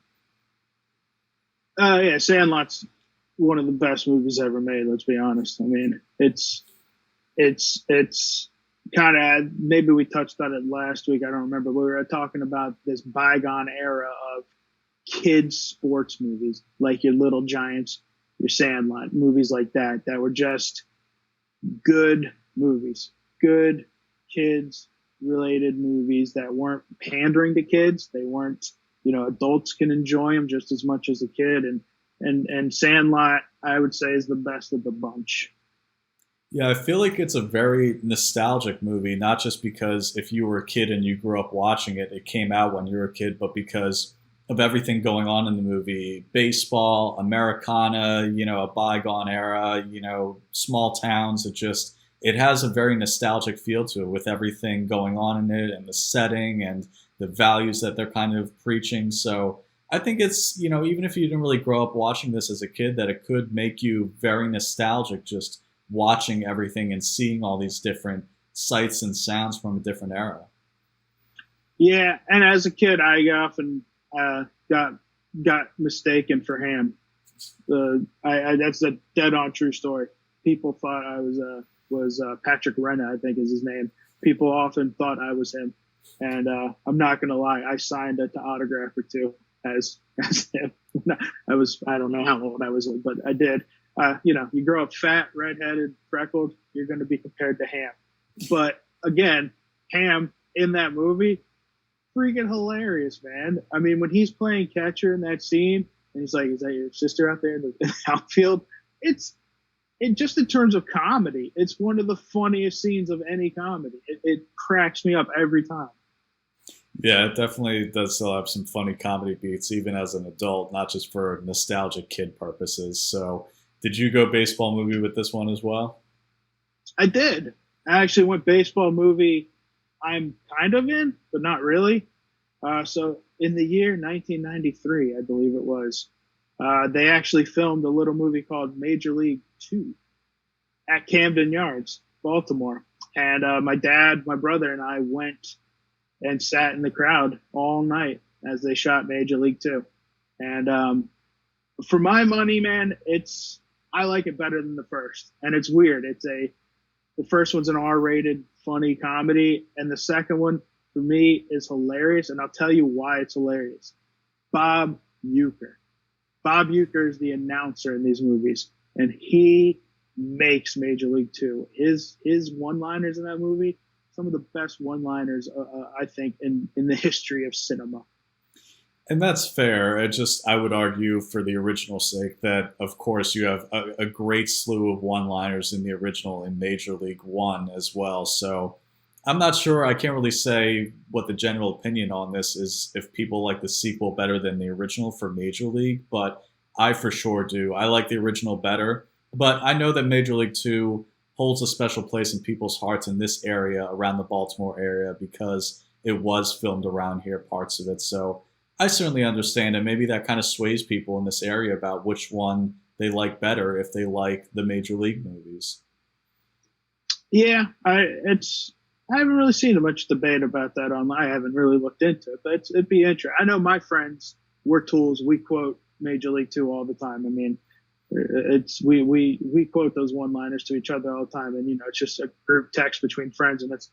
Yeah, Sandlot's one of the best movies ever made. Let's be honest. I mean, it's kind of, maybe we touched on it last week. I don't remember. We were talking about this bygone era of kids sports movies, like your Little Giants, your Sandlot, movies like that were just good movies, good kids related movies that weren't pandering to kids. They weren't, adults can enjoy them just as much as a kid. And Sandlot, I would say, is the best of the bunch. Yeah, I feel like it's a very nostalgic movie, not just because if you were a kid and you grew up watching it, it came out when you were a kid, but because of everything going on in the movie, baseball, Americana, a bygone era, small towns. It has a very nostalgic feel to it with everything going on in it and the setting and the values that they're kind of preaching. So I think it's, even if you didn't really grow up watching this as a kid, that it could make you very nostalgic just watching everything and seeing all these different sights and sounds from a different era. Yeah, and as a kid, I often got mistaken for Ham. That's a dead on true story. People thought I was Patrick Renna, I think is his name. People often thought I was him, and I'm not gonna lie, I signed an autograph or two as him. I don't know how old I was, but I did. You grow up fat, redheaded, freckled, you're going to be compared to Ham. But again, Ham in that movie, freaking hilarious, man. I mean, when he's playing catcher in that scene, and he's like, "Is that your sister out there in the outfield?" It just in terms of comedy, it's one of the funniest scenes of any comedy. It cracks me up every time. Yeah, it definitely does still have some funny comedy beats, even as an adult, not just for nostalgic kid purposes. So, did you go baseball movie with this one as well? I did. I actually went baseball movie. I'm kind of in, but not really. So in the year 1993, I believe it was, they actually filmed a little movie called Major League Two at Camden Yards, Baltimore. And my dad, my brother, and I went and sat in the crowd all night as they shot Major League Two. And for my money, man, I like it better than the first. And it's weird. The first one's an R-rated funny comedy, and the second one for me is hilarious, and I'll tell you why it's hilarious. Bob Uecker. Bob Uecker is the announcer in these movies, and he makes Major League Two. His one-liners in that movie, some of the best one-liners I think in the history of cinema. And that's fair. I would argue for the original sake that, of course, you have a great slew of one-liners in the original in Major League One as well. So I'm not sure. I can't really say what the general opinion on this is, if people like the sequel better than the original for Major League, but I for sure do. I like the original better, but I know that Major League Two holds a special place in people's hearts in this area, around the Baltimore area, because it was filmed around here, parts of it. So I certainly understand, and maybe that kind of sways people in this area about which one they like better if they like the Major League movies. Yeah, I haven't really seen much debate about that online. I haven't really looked into it, but it'd be interesting. I know my friends, we're tools. We quote Major League Two all the time. I mean, we quote those one-liners to each other all the time, and it's just a group text between friends, and it's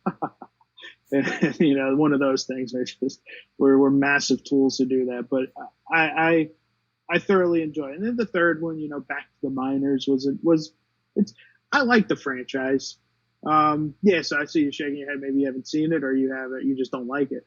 one of those things. It's just we're massive tools to do that. But I thoroughly enjoy it. And then the third one, Back to the Minors it's I like the franchise. Yeah, so I see you shaking your head. Maybe you haven't seen it, or you have it. You just don't like it.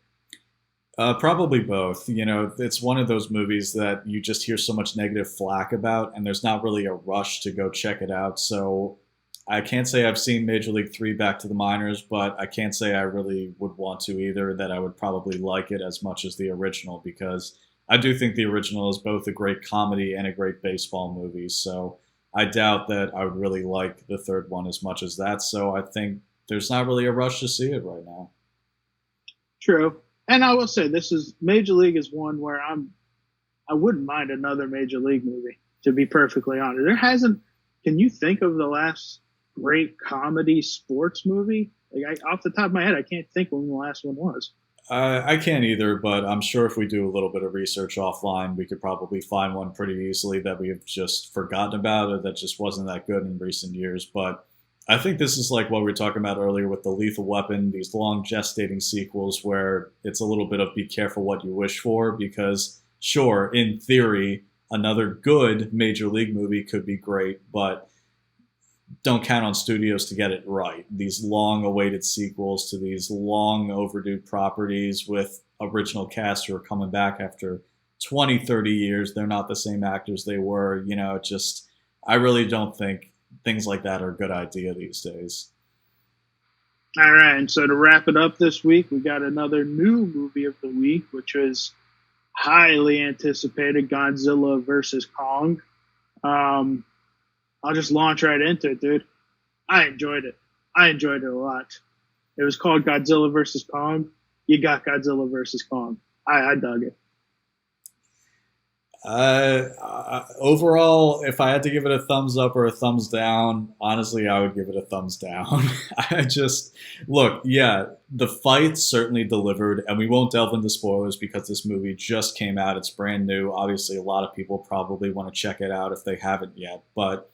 Probably both. It's one of those movies that you just hear so much negative flack about, and there's not really a rush to go check it out. So I can't say I've seen Major League Three: Back to the Minors, but I can't say I really would want to either. That I would probably like it as much as the original, because I do think the original is both a great comedy and a great baseball movie. So I doubt that I would really like the third one as much as that. So I think there's not really a rush to see it right now. True. And I will say Major League is one where I wouldn't mind another Major League movie, to be perfectly honest. Can you think of the last great comedy sports movie? Off the top of my head, I can't think when the last one was. I can't either, but I'm sure if we do a little bit of research offline, we could probably find one pretty easily that we have just forgotten about, or that just wasn't that good in recent years. But I think this is like what we were talking about earlier with the Lethal Weapon, these long gestating sequels where it's a little bit of be careful what you wish for, because sure, in theory, another good Major League movie could be great, but don't count on studios to get it right. These long awaited sequels to these long overdue properties with original cast who are coming back after 20, 30 years. They're not the same actors they were. I really don't think things like that are a good idea these days. All right, and so to wrap it up this week, we got another new movie of the week, which was highly anticipated Godzilla versus Kong. Um, I'll just launch right into it, dude. I enjoyed it. I enjoyed it a lot. It was called Godzilla versus Kong. You got Godzilla versus Kong. I dug it. Overall, if I had to give it a thumbs up or a thumbs down, honestly, I would give it a thumbs down. I just look, yeah, the fight certainly delivered, and we won't delve into spoilers because this movie just came out. It's brand new. Obviously, a lot of people probably want to check it out if they haven't yet. But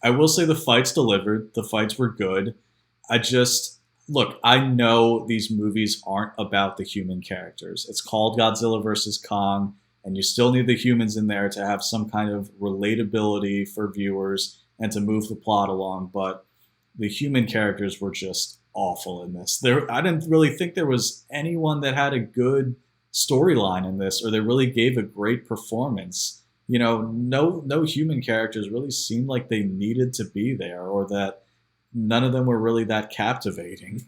I will say the fights delivered. The fights were good. I just look, I know these movies aren't about the human characters. It's called Godzilla versus Kong, and you still need the humans in there to have some kind of relatability for viewers and to move the plot along. But the human characters were just awful in this. I didn't really think there was anyone that had a good storyline in this, or that really gave a great performance. No human characters really seemed like they needed to be there, or that none of them were really that captivating.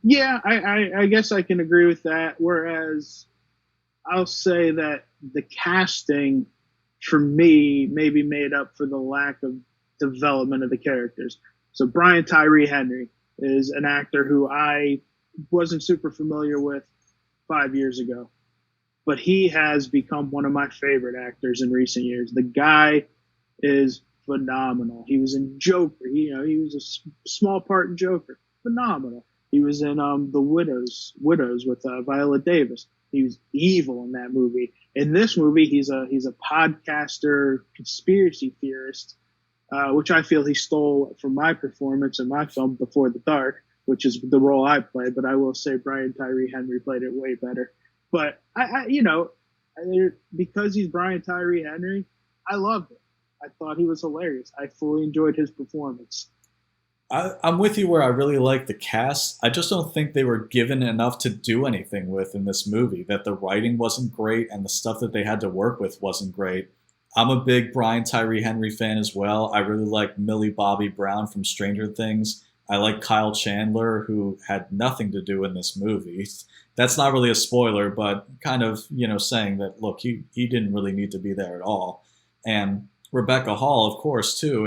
Yeah, I guess I can agree with that. Whereas I'll say that the casting, for me, maybe made up for the lack of development of the characters. So Brian Tyree Henry is an actor who I wasn't super familiar with 5 years ago, but he has become one of my favorite actors in recent years. The guy is phenomenal. He was in Joker. He was a small part in Joker. Phenomenal. He was in The Widows with Viola Davis. He was evil in that movie. In this movie, he's a podcaster, conspiracy theorist, which I feel he stole from my performance in my film Before the Dark, which is the role I played. But I will say Brian Tyree Henry played it way better. But because he's Brian Tyree Henry, I loved it. I thought he was hilarious. I fully enjoyed his performance. I'm with you where I really like the cast. I just don't think they were given enough to do anything with in this movie. That the writing wasn't great and the stuff that they had to work with wasn't great. I'm a big Brian Tyree Henry fan as well. I really like Millie Bobby Brown from Stranger Things. I like Kyle Chandler, who had nothing to do in this movie. That's not really a spoiler, but kind of, saying that, look, he didn't really need to be there at all. And Rebecca Hall, of course, too.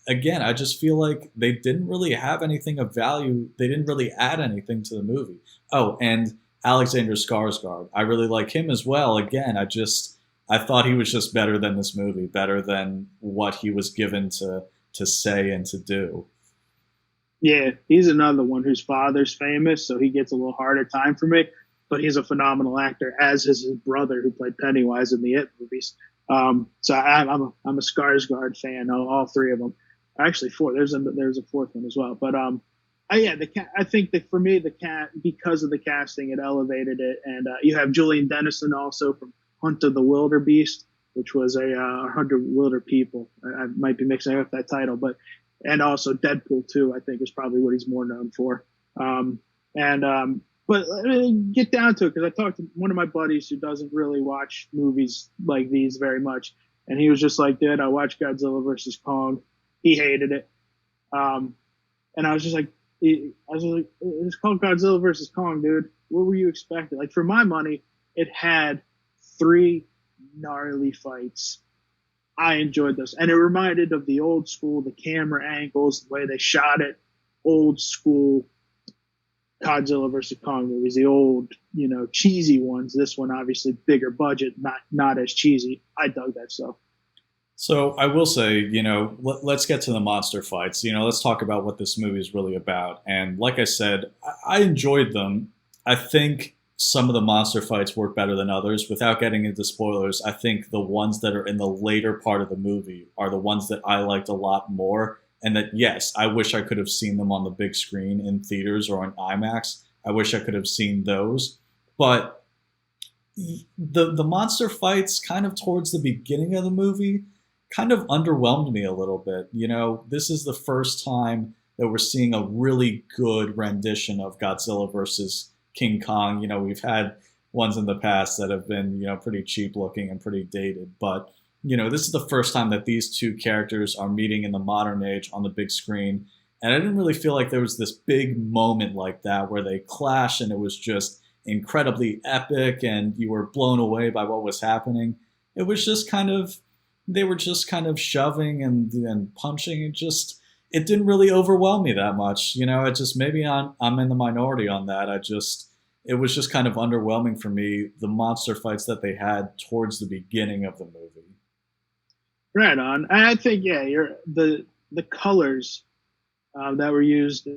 Again, I just feel like they didn't really have anything of value. They didn't really add anything to the movie. Oh, and Alexander Skarsgård. I really like him as well. Again, I thought he was just better than this movie, better than what he was given to say and to do. Yeah, he's another one whose father's famous, so he gets a little harder time for me. But he's a phenomenal actor, as is his brother who played Pennywise in the It movies. So I'm a Skarsgård fan, all three of them. Actually, four. There's a fourth one as well. But I think that for me, because of the casting, it elevated it. And you have Julian Dennison also from Hunt of the Wildebeest, which was a 100 Wilder People. I might be mixing up that title, and also Deadpool 2, I think, is probably what he's more known for. But let me get down to it, because I talked to one of my buddies who doesn't really watch movies like these very much, and he was just like, "Dude, I watched Godzilla versus Kong." He hated it, and I was just like, "It's called Godzilla versus Kong, dude. What were you expecting?" Like, for my money, it had 3 gnarly fights. I enjoyed this, and it reminded of the old school, the camera angles, the way they shot it, old school Godzilla versus Kong movies, the old, cheesy ones. This one, obviously, bigger budget, not as cheesy. I dug that stuff. So I will say, let's get to the monster fights. Let's talk about what this movie is really about. And like I said, I enjoyed them. I think some of the monster fights work better than others. Without getting into spoilers, I think the ones that are in the later part of the movie are the ones that I liked a lot more. And that, yes, I wish I could have seen them on the big screen in theaters or on IMAX. I wish I could have seen those. But the monster fights kind of towards the beginning of the movie kind of underwhelmed me a little bit. This is the first time that we're seeing a really good rendition of Godzilla versus King Kong. We've had ones in the past that have been, pretty cheap looking and pretty dated. But this is the first time that these two characters are meeting in the modern age on the big screen. And I didn't really feel like there was this big moment like that where they clash and it was just incredibly epic and you were blown away by what was happening. It was just kind of, they were just kind of shoving and punching. It didn't really overwhelm me that much. It just, maybe I'm in the minority on that. It was just kind of underwhelming for me, the monster fights that they had towards the beginning of the movie. Right on. I think yeah, you're the colors that were used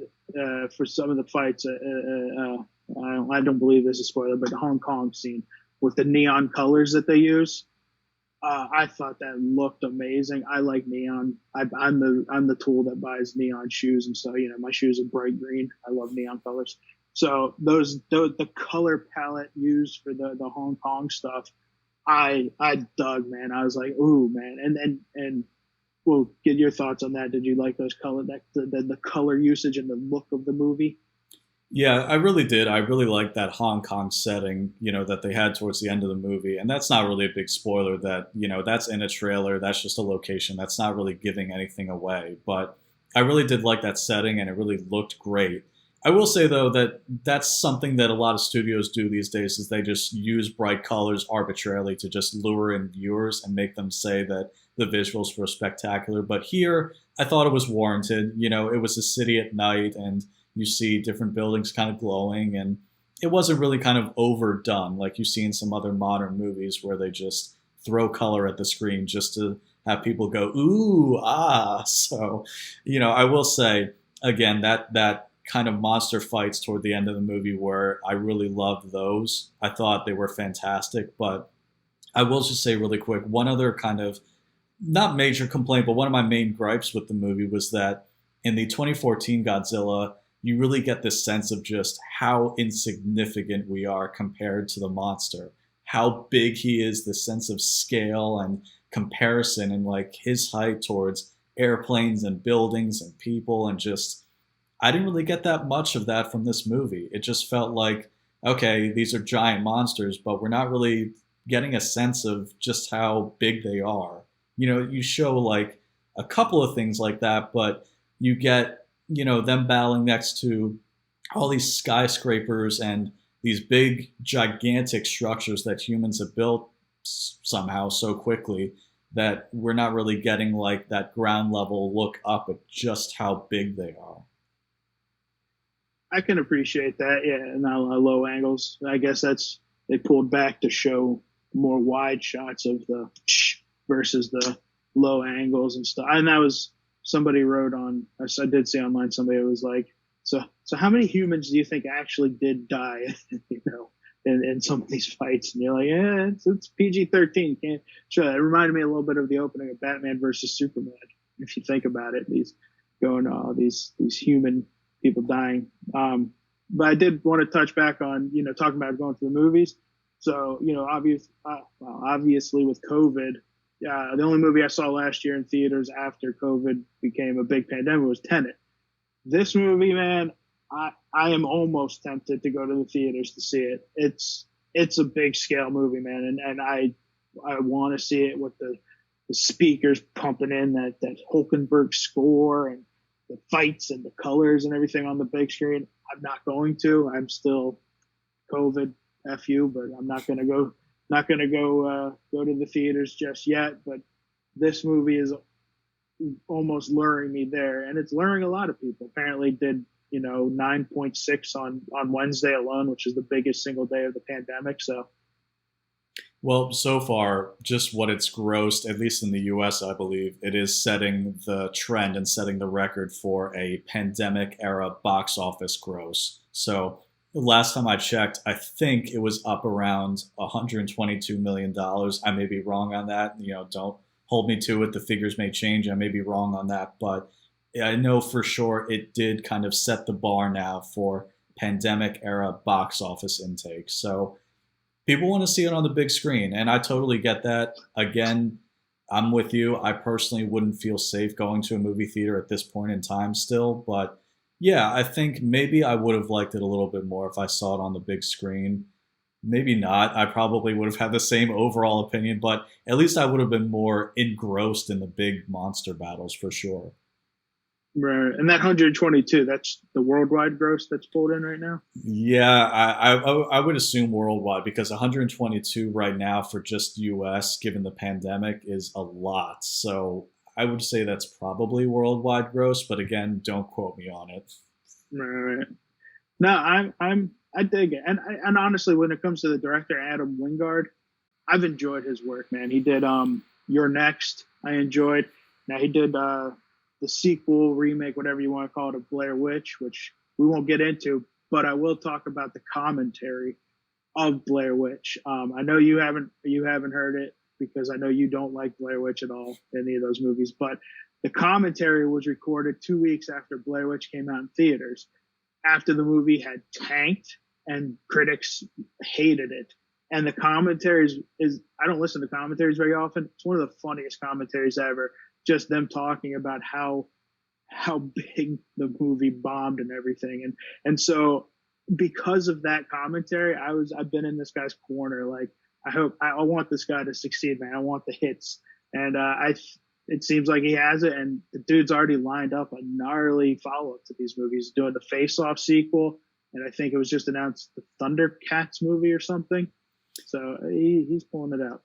for some of the fights. I don't believe this is a spoiler, but the Hong Kong scene with the neon colors that they use, I thought that looked amazing. I like neon. I'm the tool that buys neon shoes, and so my shoes are bright green. I love neon colors. So the color palette used for the Hong Kong stuff, I dug, man. I was like, ooh, man, and well, get your thoughts on that. Did you like those color that the color usage and the look of the movie? Yeah, I really did. I really liked that Hong Kong setting, that they had towards the end of the movie. And that's not really a big spoiler that, that's in a trailer. That's just a location. That's not really giving anything away. But I really did like that setting and it really looked great. I will say though that that's something that a lot of studios do these days is they just use bright colors arbitrarily to just lure in viewers and make them say that the visuals were spectacular. But here, I thought it was warranted. It was a city at night and you see different buildings kind of glowing and it wasn't really kind of overdone like you see in some other modern movies where they just throw color at the screen just to have people go ooh ah. So I will say again that kind of monster fights toward the end of the movie where I really loved those. I thought they were fantastic. But I will just say really quick, one other kind of not major complaint, but one of my main gripes with the movie was that in the 2014 Godzilla, you really get this sense of just how insignificant we are compared to the monster, how big he is, the sense of scale and comparison and like his height towards airplanes and buildings and people and just I didn't really get that much of that from this movie. It just felt like, okay, these are giant monsters, but we're not really getting a sense of just how big they are. You show like a couple of things like that, but you get, them battling next to all these skyscrapers and these big, gigantic structures that humans have built somehow so quickly that we're not really getting like that ground level look up at just how big they are. I can appreciate that. Yeah, and low angles. I guess that's they pulled back to show more wide shots of the versus the low angles and stuff. And that was somebody wrote on. I did see online somebody was like, so how many humans do you think actually did die? In some of these fights, and you're like, yeah, it's PG-13. Can't sure. It reminded me a little bit of the opening of Batman versus Superman. If you think about it, these going these human people dying. But I did want to touch back on, talking about going to the movies. So, obviously with COVID, the only movie I saw last year in theaters after COVID became a big pandemic was Tenet. This movie, man, I am almost tempted to go to the theaters to see it. It's a big scale movie, man. And I want to see it with the speakers pumping in that Hulkenberg score and the fights and the colors and everything on the big screen. I'm not going to. I'm still COVID fu, but I'm not going to go. Not going to go to the theaters just yet. But this movie is almost luring me there, and it's luring a lot of people. Apparently, did 9.6 on Wednesday alone, which is the biggest single day of the pandemic. So. Well, so far, just what it's grossed, at least in the US, I believe, it is setting the trend and setting the record for a pandemic era box office gross. So the last time I checked, I think it was up around $122 million. I may be wrong on that. Don't hold me to it. The figures may change. I may be wrong on that. But I know for sure it did kind of set the bar now for pandemic era box office intake. So people want to see it on the big screen, and I totally get that. Again, I'm with you. I personally wouldn't feel safe going to a movie theater at this point in time still, but yeah, I think maybe I would have liked it a little bit more if I saw it on the big screen. maybe not. I probably would have had the same overall opinion, but at least I would have been more engrossed in the big monster battles for sure. Right. And that 122, that's the worldwide gross that's pulled in right now. Yeah, I would assume worldwide because 122 right now for just US, given the pandemic, is a lot. So I would say that's probably worldwide gross, but again, don't quote me on it. Right. No, I dig it, and honestly, when it comes to the director Adam Wingard, I've enjoyed his work, man. He did You're Next. I enjoyed. Now he did the sequel, remake, whatever you want to call it, of Blair Witch, which we won't get into, but I will talk about the commentary of Blair Witch. I know you haven't heard it because I know you don't like Blair Witch at all, any of those movies, but the commentary was recorded 2 weeks after Blair Witch came out in theaters, after the movie had tanked and critics hated it. And the commentaries is I don't listen to commentaries very often. It's one of the funniest commentaries ever. Just them talking about how big the movie bombed and everything. And so because of that commentary, I've been in this guy's corner. Like I want this guy to succeed, man. I want the hits. And it seems like he has it, and the dude's already lined up a gnarly follow up to these movies, doing the Face Off sequel, and I think it was just announced the Thundercats movie or something. So he's pulling it out.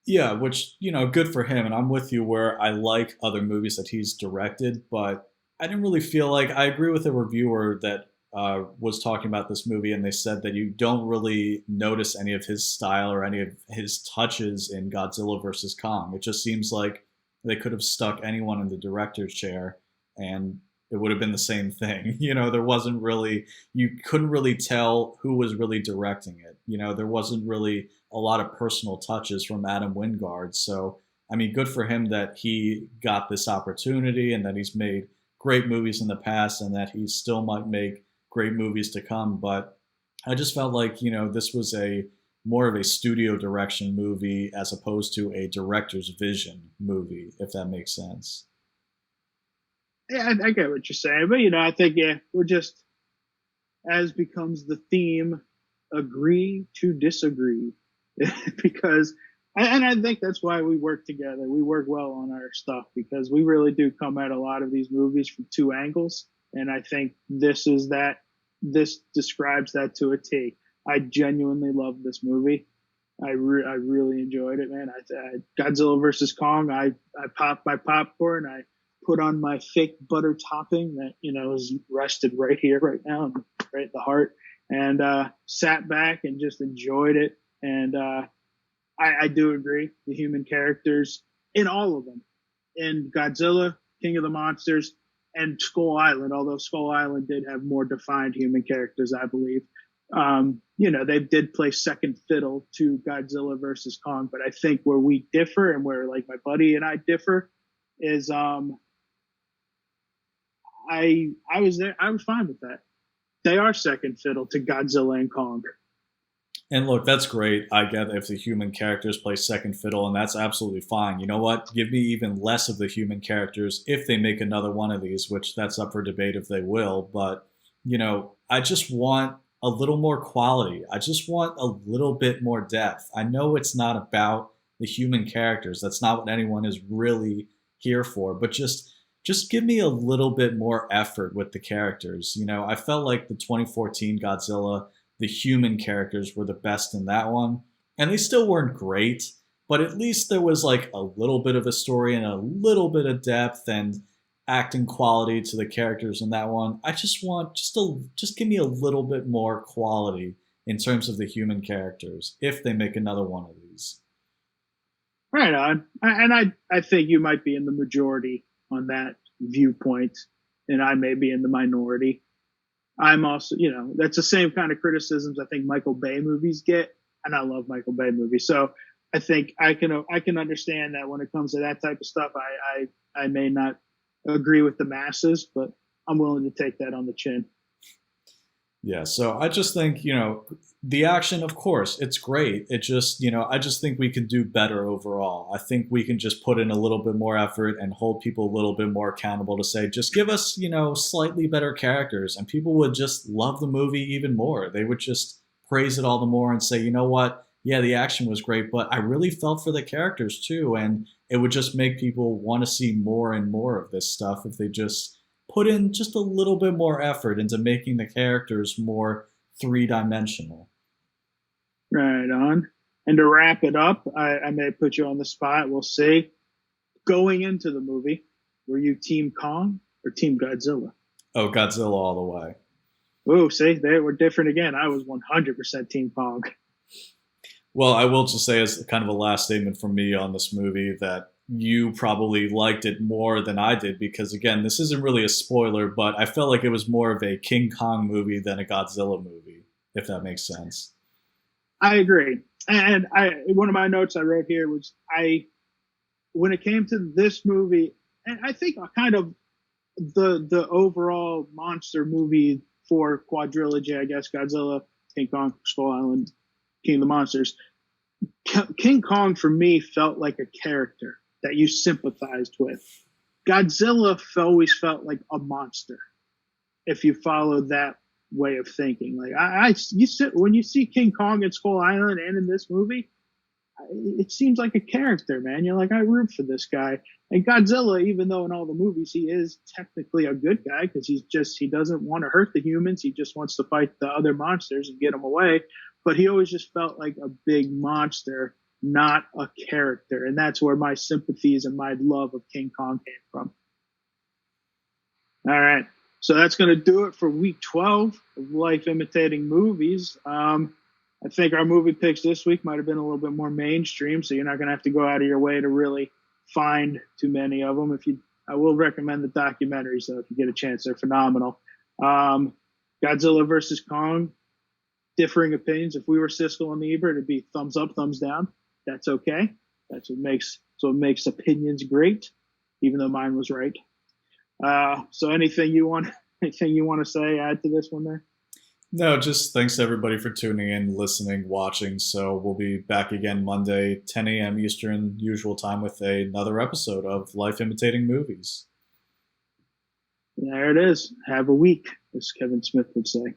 Yeah, which, good for him. And I'm with you where I like other movies that he's directed, but I didn't really feel like I agree with a reviewer that was talking about this movie, and they said that you don't really notice any of his style or any of his touches in Godzilla versus Kong. It just seems like they could have stuck anyone in the director's chair and it would have been the same thing. There wasn't really, you couldn't really tell who was really directing it. There wasn't really a lot of personal touches from Adam Wingard. So, I mean, good for him that he got this opportunity and that he's made great movies in the past and that he still might make great movies to come. But I just felt like, this was a more of a studio direction movie as opposed to a director's vision movie, if that makes sense. Yeah, I get what you're saying, but I think we're just, as becomes the theme, agree to disagree, because, and I think that's why we work together. We work well on our stuff because we really do come at a lot of these movies from two angles, and I think this is that. This describes that to a T. I genuinely love this movie. I really enjoyed it, man. Godzilla versus Kong. I popped my popcorn. I put on my fake butter topping that is rested right here, right now, right at the heart, and sat back and just enjoyed it. And I do agree. The human characters in all of them, in Godzilla, King of the Monsters, and Skull Island, although Skull Island did have more defined human characters, I believe. They did play second fiddle to Godzilla versus Kong, but I think where we differ and where like my buddy and I differ is I was there. I was fine with that. They are second fiddle to Godzilla and Kong. And look, that's great. I get if the human characters play second fiddle, and that's absolutely fine. You know what? Give me even less of the human characters if they make another one of these, which that's up for debate if they will. But, I just want a little more quality. I just want a little bit more depth. I know it's not about the human characters. That's not what anyone is really here for. But just give me a little bit more effort with the characters. I felt like the 2014 Godzilla, the human characters were the best in that one. And they still weren't great, but at least there was like a little bit of a story and a little bit of depth and acting quality to the characters in that one. I just want just give me a little bit more quality in terms of the human characters if they make another one of these. Right on. And I think you might be in the majority on that viewpoint, and I may be in the minority. I'm also, that's the same kind of criticisms I think Michael Bay movies get, and I love Michael Bay movies. So I think I can understand that when it comes to that type of stuff, I may not agree with the masses, but I'm willing to take that on the chin. Yeah, so I just think, the action, of course, it's great. It just, I just think we can do better overall. I think we can just put in a little bit more effort and hold people a little bit more accountable to say, just give us, slightly better characters, and people would just love the movie even more. They would just praise it all the more and say, you know what? Yeah, the action was great, but I really felt for the characters too. And it would just make people want to see more and more of this stuff if they just put in just a little bit more effort into making the characters more three-dimensional. Right on. And to wrap it up, I may put you on the spot. We'll see. Going into the movie, were you Team Kong or Team Godzilla? Oh, Godzilla all the way. Oh, see, they were different again. I was 100% Team Kong. Well, I will just say as kind of a last statement from me on this movie that you probably liked it more than I did because, again, this isn't really a spoiler, but I felt like it was more of a King Kong movie than a Godzilla movie, if that makes sense. I agree. And one of my notes I wrote here was when it came to this movie, and I think kind of the overall monster movie for quadrilogy, I guess, Godzilla, King Kong, Skull Island, King of the Monsters. King Kong for me felt like a character that you sympathized with. Godzilla always felt like a monster if you follow that way of thinking. Like when you see King Kong at Skull Island and in this movie, it seems like a character, man. You're like, I root for this guy. And Godzilla, even though in all the movies he is technically a good guy because he doesn't want to hurt the humans. He just wants to fight the other monsters and get them away. But he always just felt like a big monster, not a character. And that's where my sympathies and my love of King Kong came from. All right. So that's going to do it for week 12 of Life Imitating Movies. I think our movie picks this week might have been a little bit more mainstream, so you're not going to have to go out of your way to really find too many of them. I will recommend the documentaries, though, if you get a chance. They're phenomenal. Godzilla versus Kong, differing opinions. If we were Siskel and Ebert, it'd be thumbs up, thumbs down. That's okay. That's what makes opinions great, even though mine was right. So anything you want to say, add to this one there? No, just thanks to everybody for tuning in, listening, watching. So we'll be back again Monday, 10 a.m. Eastern, usual time, with another episode of Life Imitating Movies. There it is. Have a week, as Kevin Smith would say.